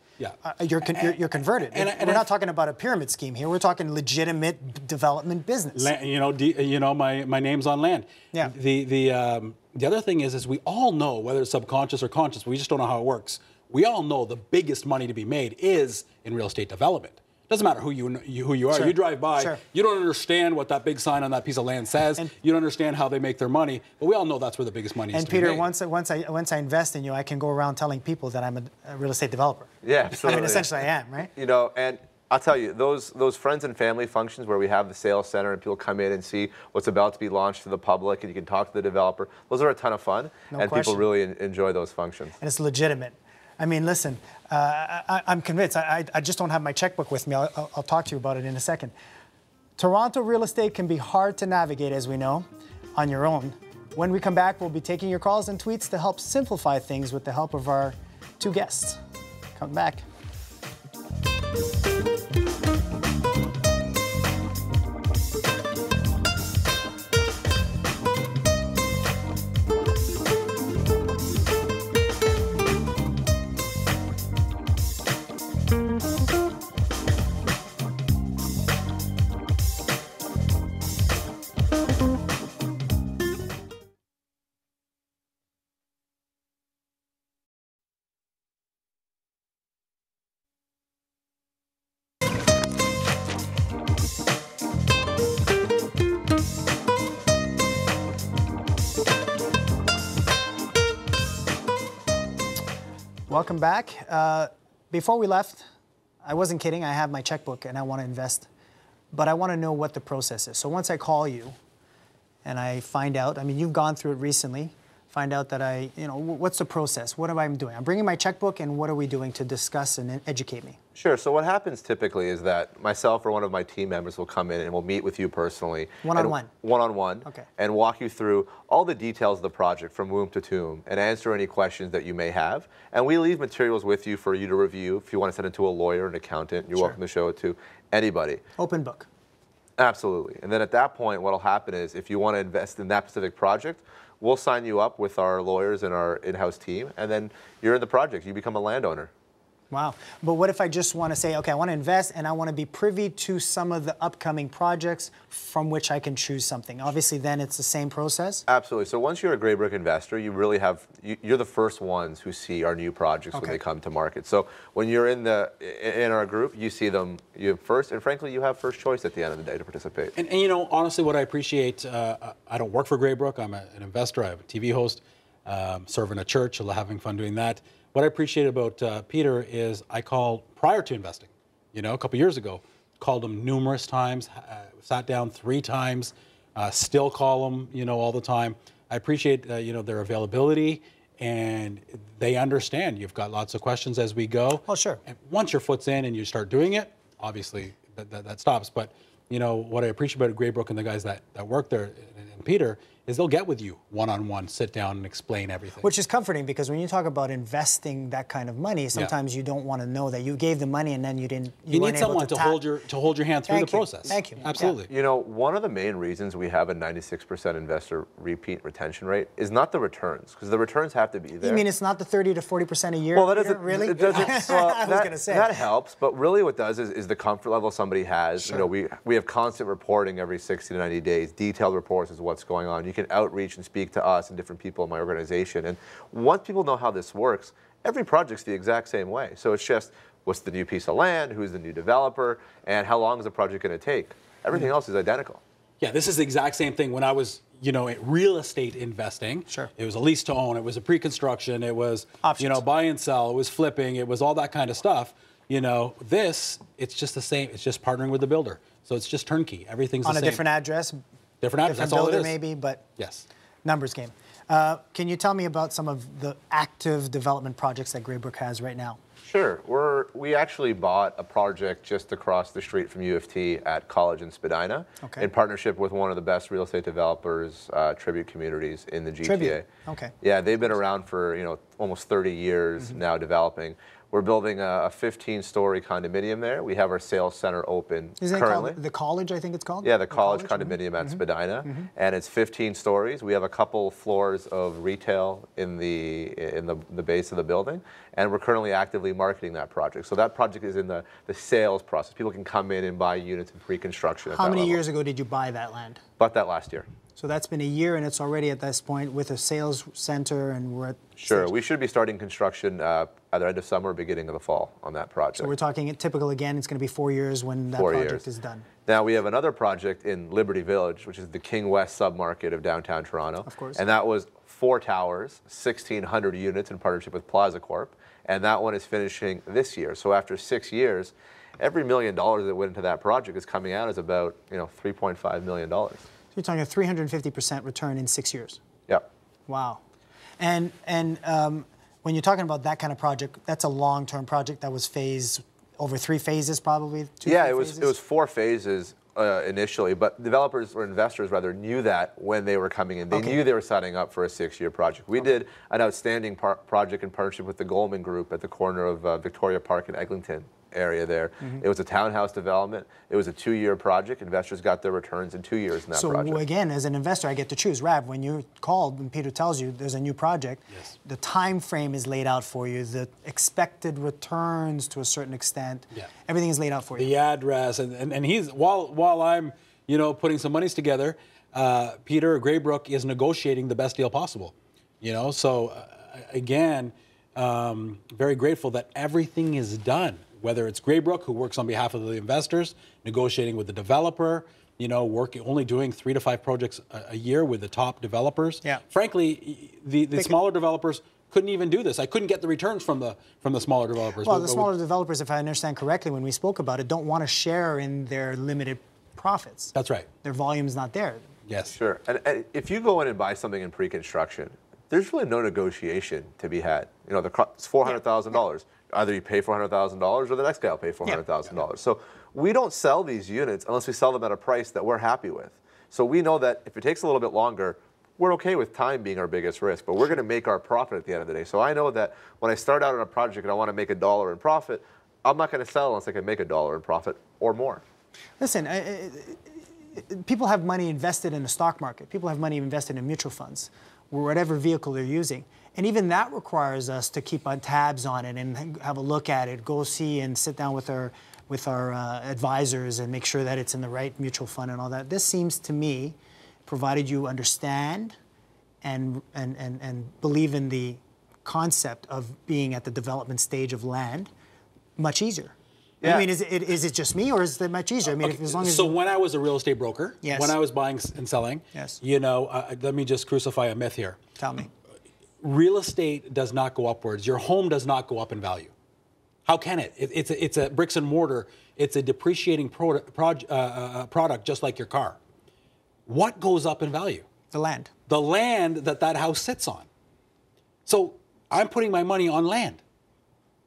S1: you're converted. We're not talking about a pyramid scheme here. We're talking legitimate development business.
S2: You know, my name's on land.
S1: Yeah.
S2: The other thing is we all know, whether it's subconscious or conscious, we just don't know how it works. We all know the biggest money to be made is in real estate development. Doesn't matter who you are.
S1: Sure.
S2: You drive by,
S1: Sure.
S2: you don't understand what that big sign on that piece of land says. You don't understand how they make their money. But we all know that's where the biggest money is.
S1: And
S2: to be
S1: Peter,
S2: made.
S1: once I invest in you, I can go around telling people that I'm a real estate developer.
S3: Yeah, absolutely.
S1: I mean, essentially, I am, right?
S3: You know, and I'll tell you, those friends and family functions where we have the sales center and people come in and see what's about to be launched to the public and you can talk to the developer, those are a ton of fun.
S1: No
S3: and
S1: question.
S3: people really enjoy those functions.
S1: And it's legitimate. I mean, listen, I'm convinced. I just don't have my checkbook with me. I'll talk to you about it in a second. Toronto real estate can be hard to navigate, as we know, on your own. When we come back, we'll be taking your calls and tweets to help simplify things with the help of our two guests. Come back. Welcome back. Before we left, I wasn't kidding. I have my checkbook and I want to invest, but I want to know what the process is. So once I call you and I find out, I mean, you've gone through it recently, find out that what's the process? What am I doing? I'm bringing my checkbook and what are we doing to discuss and educate me?
S3: Sure. So what happens typically is that myself or one of my team members will come in and we'll meet with you personally.
S1: One-on-one?
S3: One-on-one.
S1: Okay.
S3: And walk you through all the details of the project from womb to tomb and answer any questions that you may have. And we leave materials with you for you to review. If you want to send it to a lawyer, an accountant, you're
S1: Sure.
S3: welcome to show it to anybody.
S1: Open book.
S3: Absolutely. And then at that point, what will happen is if you want to invest in that specific project, we'll sign you up with our lawyers and our in-house team, and then you're in the project. You become a landowner.
S1: Wow. But what if I just want to say, okay, I want to invest and I want to be privy to some of the upcoming projects from which I can choose something? Obviously, then it's the same process?
S3: Absolutely. So once you're a Graybrook investor, you really have, you're the first ones who see our new projects when they come to market. So when you're in our group, you see them first, and frankly, you have first choice at the end of the day to participate.
S2: And you know, honestly, what I appreciate, I don't work for Graybrook. I'm an investor. I'm a TV host, serving a church, having fun doing that. What I appreciate about Peter is I called prior to investing, a couple years ago, called him numerous times, sat down 3 times, still call him, all the time. I appreciate, their availability, and they understand you've got lots of questions as we go.
S1: Oh, sure.
S2: And once your foot's in and you start doing it, obviously that stops. But, what I appreciate about Graybrook and the guys that work there, and Peter, is they'll get with you one-on-one, sit down and explain everything.
S1: Which is comforting because when you talk about investing that kind of money, sometimes you don't want to know that you gave the money and then you didn't.
S2: You need someone to hold your hand through the process.
S1: Thank you.
S2: Absolutely.
S3: You know, one of the main reasons we have a 96% investor repeat retention rate is not the returns, because the returns have to be there.
S1: You mean it's not the 30 to 40% a year?
S3: Well, that doesn't
S1: really.
S3: It doesn't, well,
S1: I was going to say
S3: that helps, but really what does is the comfort level somebody has.
S1: Sure.
S3: We have constant reporting every 60 to 90 days, detailed reports as to what's going on. You can outreach and speak to us and different people in my organization. And once people know how this works, every project's the exact same way. So it's just what's the new piece of land, who's the new developer, and how long is the project going to take. Everything else is identical.
S2: Yeah, this is the exact same thing when I was real estate investing.
S1: Sure.
S2: It was a lease to own. It was a pre-construction. It was,
S1: Options.
S2: buy and sell. It was flipping. It was all that kind of stuff. It's just the same. It's just partnering with the builder. So it's just turnkey. Everything's
S1: On
S2: the
S1: a
S2: same.
S1: different address,
S2: Different address. That's all it
S1: builder
S2: is.
S1: maybe, but
S2: Yes.
S1: numbers game. Can you tell me about some of the active development projects that Graybrook has right now?
S3: Sure. We actually bought a project just across the street from U of T at College in Spadina,
S1: Okay.
S3: in partnership with one of the best real estate developers, Tribute Communities in the GTA.
S1: Tribute, okay.
S3: Yeah, they've been around for almost 30 years now developing. We're building a 15-story condominium there. We have our sales center open
S1: Isn't it
S3: currently.
S1: called the College, I think it's called?
S3: Yeah, the college condominium at Spadina, and it's 15 stories. We have a couple floors of retail in the base of the building, and we're currently actively marketing that project. So that project is in the sales process. People can come in and buy units in pre-construction.
S1: How many years ago did you buy that land?
S3: Bought that last year.
S1: So that's been a year, and it's already at this point with a sales center, and we're at
S3: Sure,
S1: stage.
S3: we should be starting construction either end of summer or beginning of the fall on that project.
S1: So we're talking typical again. It's going to be 4 years when that
S3: 4
S1: project
S3: years.
S1: is done.
S3: Now we have another project in Liberty Village, which is the King West submarket of downtown Toronto.
S1: Of course.
S3: And that was 4 towers, 1,600 units in partnership with Plaza Corp. And that one is finishing this year. So after 6 years, every $1 million that went into that project is coming out as about $3.5 million.
S1: So you're talking a 350% return in 6 years.
S3: Yep.
S1: Wow. And when you're talking about that kind of project, that's a long-term project that was phased over 3 phases, probably.
S3: Yeah, it was 4 phases initially, but developers or investors rather knew that when they were coming in. They knew they were signing up for a 6-year project. We did an outstanding project in partnership with the Goldman Group at the corner of Victoria Park and Eglinton area there. It was a townhouse development. It was a 2-year project. Investors got their returns in 2 years in that project.
S1: So again, as an investor, I get to choose. Rav, when you called and Peter tells you there's a new project,
S2: Yes.
S1: the time frame is laid out for you, the expected returns to a certain extent, everything is laid out for you.
S2: The address, and he's while I'm putting some monies together, Peter Graybrook is negotiating the best deal possible. So again, very grateful that everything is done. Whether it's Graybrook, who works on behalf of the investors, negotiating with the developer, only doing 3 to 5 projects a year with the top developers.
S1: Yeah.
S2: Frankly, the smaller developers couldn't even do this. I couldn't get the returns from the smaller developers.
S1: Well, the smaller developers, if I understand correctly, when we spoke about it, don't want to share in their limited profits.
S2: That's right.
S1: Their volume's not there.
S2: Yes.
S3: Sure. And if you go in and buy something in pre-construction, there's really no negotiation to be had. It's $400,000. Either you pay $400,000 or the next guy will pay $400,000. So we don't sell these units unless we sell them at a price that we're happy with. So we know that if it takes a little bit longer, we're okay with time being our biggest risk, but we're going to make our profit at the end of the day. So I know that when I start out on a project and I want to make $1 in profit, I'm not going to sell unless I can make $1 in profit or more.
S1: Listen, people have money invested in the stock market. People have money invested in mutual funds, or whatever vehicle they're using. And even that requires us to keep on tabs on it and have a look at it, go see and sit down with our advisors and make sure that it's in the right mutual fund and all that. This seems to me, provided you understand and believe in the concept of being at the development stage of land, much easier.
S3: Yeah.
S1: I mean, is it just me, or is it much easier? I mean, as long as
S2: So when I was a real estate broker,
S1: Yes.
S2: when I was buying and selling,
S1: Yes.
S2: let me just crucify a myth here.
S1: tell me.
S2: Real estate does not go upwards. Your home does not go up in value. How can it? It's a bricks and mortar. It's a depreciating product, just like your car. What goes up in value?
S1: The land.
S2: The land that house sits on. So I'm putting my money on land.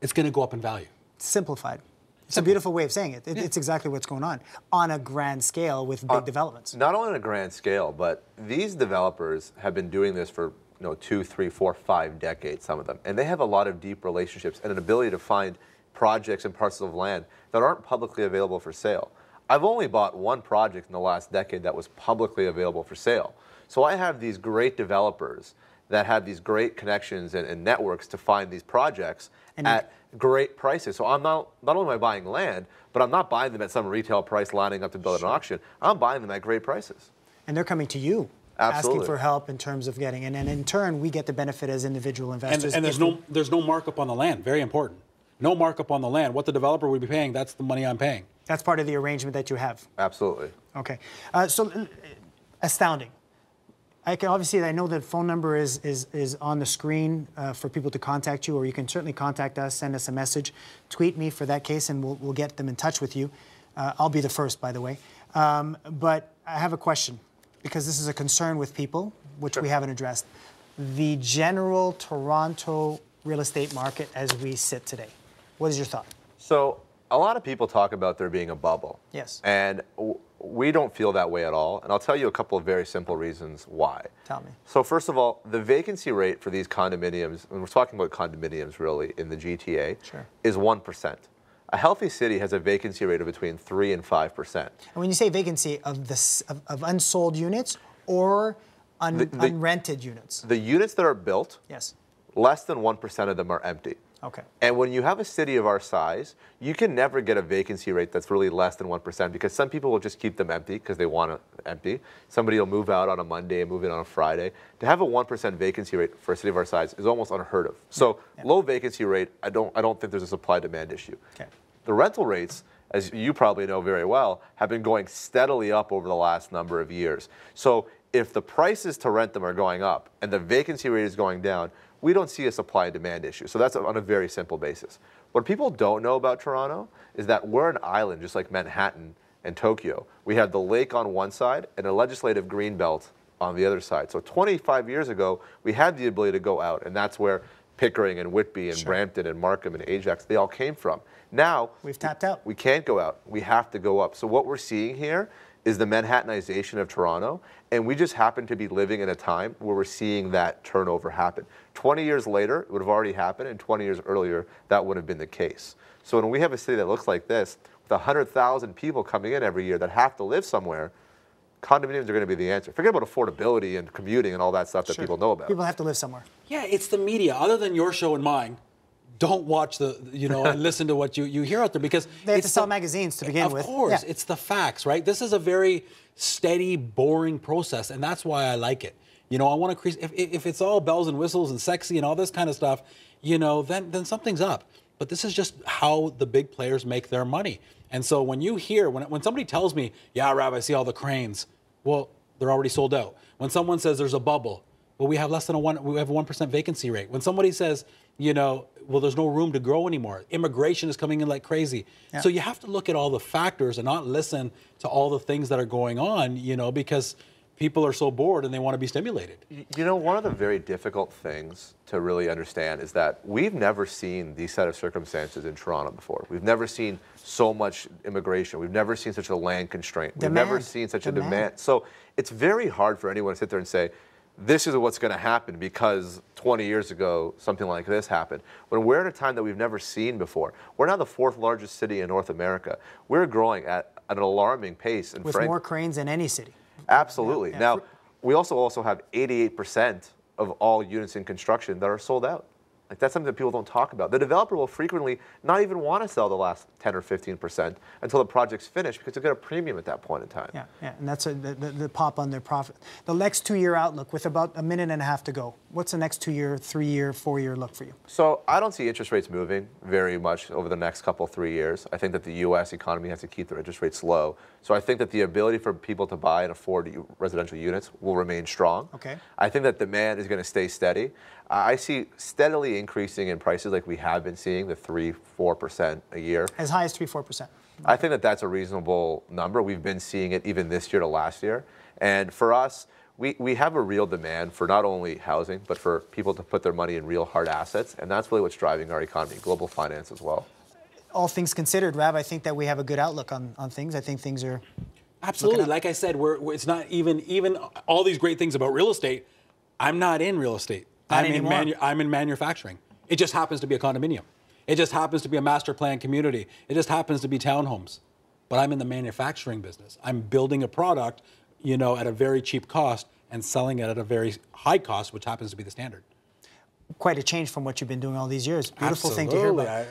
S2: It's going to go up in value.
S1: Simplified. It's a beautiful way of saying it. It's exactly what's going on a grand scale with big developments.
S3: Not only on a grand scale, but these developers have been doing this for 2, 3, 4, 5 decades, some of them. And they have a lot of deep relationships and an ability to find projects and parcels of land that aren't publicly available for sale. I've only bought 1 project in the last decade that was publicly available for sale. So I have these great developers that have these great connections and networks to find these projects at great prices. So I'm not only am I buying land, but I'm not buying them at some retail price lining up to build an auction. I'm buying them at great prices.
S1: And they're coming to you,
S3: Absolutely.
S1: asking for help in terms of getting, and then in turn, we get the benefit as individual investors.
S2: And there's no markup on the land. Very important. No markup on the land. What the developer would be paying, that's the money I'm paying.
S1: That's part of the arrangement that you have.
S3: Absolutely.
S1: Okay. So astounding. I know the phone number is on the screen for people to contact you, or you can certainly contact us, send us a message, tweet me for that case, and we'll get them in touch with you. I'll be the first, by the way. But I have a question, because this is a concern with people, which we haven't addressed. The general Toronto real estate market as we sit today. What is your thought?
S3: So a lot of people talk about there being a bubble.
S1: Yes.
S3: And we don't feel that way at all. And I'll tell you a couple of very simple reasons why.
S1: Tell me.
S3: So first of all, the vacancy rate for these condominiums, and we're talking about condominiums really in the GTA,
S1: Sure.
S3: is 1%. A healthy city has a vacancy rate of between 3 and 5%.
S1: And when you say vacancy of unsold units or unrented units?
S3: The units that are built,
S1: Yes.
S3: less than 1% of them are empty.
S1: Okay.
S3: And when you have a city of our size, you can never get a vacancy rate that's really less than 1%, because some people will just keep them empty because they want it empty. Somebody will move out on a Monday and move in on a Friday. To have a 1% vacancy rate for a city of our size is almost unheard of. So low vacancy rate, I don't think there's a supply-demand issue.
S1: Okay.
S3: The rental rates, as you probably know very well, have been going steadily up over the last number of years. So if the prices to rent them are going up and the vacancy rate is going down, we don't see a supply and demand issue. So that's on a very simple basis. What people don't know about Toronto is that we're an island just like Manhattan and Tokyo. We have the lake on one side and a legislative green belt on the other side. So 25 years ago, we had the ability to go out, and that's where Pickering and Whitby and Brampton and Markham and Ajax, they all came from. Now,
S1: we've tapped out.
S3: We can't go out. We have to go up. So what we're seeing here is the Manhattanization of Toronto, and we just happen to be living in a time where we're seeing that turnover happen. 20 years later, it would have already happened, and 20 years earlier, that would have been the case. So when we have a city that looks like this, with 100,000 people coming in every year that have to live somewhere, condominiums are going to be the answer. Forget about affordability and commuting and all that stuff that people know about.
S1: People have to live somewhere.
S2: Yeah, it's the media. Other than your show and mine, don't watch and listen to what you hear out there, because
S1: they have to sell magazines to begin with.
S2: Of course, it's the facts, right? This is a very steady, boring process, and that's why I like it. I want to increase. If it's all bells and whistles and sexy and all this kind of stuff, then something's up. But this is just how the big players make their money. And so when you hear, when somebody tells me, yeah, Rav, I see all the cranes, well, they're already sold out. When someone says there's a bubble, well, we have less than we have a 1% vacancy rate. When somebody says, well, there's no room to grow anymore, immigration is coming in like crazy. Yeah. So you have to look at all the factors and not listen to all the things that are going on, because people are so bored and they want to be stimulated.
S3: One of the very difficult things to really understand is that we've never seen these set of circumstances in Toronto before. We've never seen so much immigration. We've never seen such a land constraint. We've never seen such a demand. So it's very hard for anyone to sit there and say, this is what's going to happen because 20 years ago something like this happened. When we're in a time that we've never seen before. We're now the 4th largest city in North America. We're growing at an alarming pace. And
S1: with more cranes than any city.
S3: Absolutely. Yeah. Now, we also have 88% of all units in construction that are sold out. Like, that's something that people don't talk about. The developer will frequently not even want to sell the last 10 or 15% until the project's finished, because they'll get a premium at that point in time.
S1: Yeah, and that's the pop on their profit. The next 2-year outlook, with about a minute and a half to go, what's the next 2-year, 3-year, 4-year look for you?
S3: So I don't see interest rates moving very much over the next 3 years. I think that the U.S. economy has to keep their interest rates low. So I think that the ability for people to buy and afford residential units will remain strong.
S1: Okay.
S3: I think that demand is going to stay steady. I see steadily increasing in prices like we have been seeing, the 3-4% a year.
S1: As high as 3-4%.
S3: I think that that's a reasonable number. We've been seeing it even this year to last year. And for us, we have a real demand for not only housing, but for people to put their money in real hard assets. And that's really what's driving our economy, global finance as well.
S1: All things considered, Rav, I think that we have a good outlook on things. I think things are...
S2: Absolutely. Like I said, it's not even all these great things about real estate. I'm not in real estate. I'm in manufacturing. It just happens to be a condominium. It just happens to be a master plan community. It just happens to be townhomes. But I'm in the manufacturing business. I'm building a product, at a very cheap cost and selling it at a very high cost, which happens to be the standard.
S1: Quite a change from what you've been doing all these years. Beautiful thing to hear about.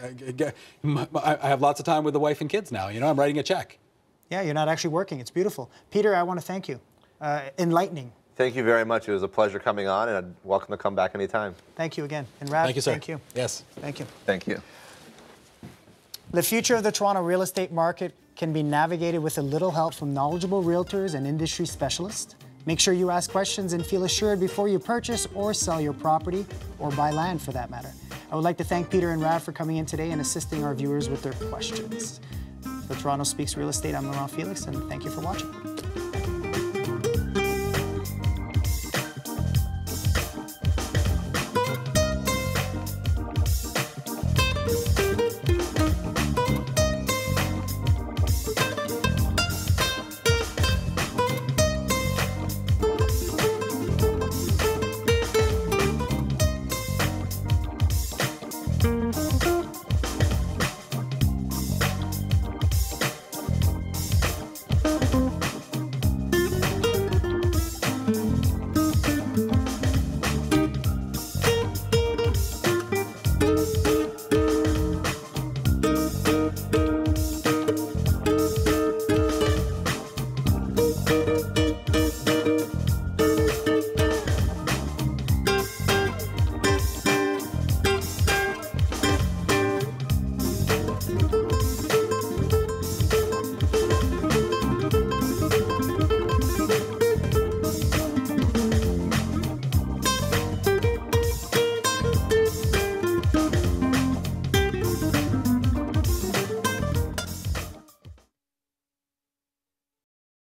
S2: I have lots of time with the wife and kids now. I'm writing a check.
S1: Yeah, you're not actually working. It's beautiful. Peter, I want to thank you. Enlightening.
S3: Thank you very much. It was a pleasure coming on, and I'd welcome to come back anytime.
S1: Thank you again. And Rav,
S2: thank you, sir.
S1: Thank you.
S2: Yes.
S1: Thank you.
S3: Thank you.
S1: The future of the Toronto real estate market can be navigated with a little help from knowledgeable realtors and industry specialists. Make sure you ask questions and feel assured before you purchase or sell your property, or buy land for that matter. I would like to thank Peter and Rad for coming in today and assisting our viewers with their questions. For Toronto Speaks Real Estate, I'm Laurent Felix, and thank you for watching.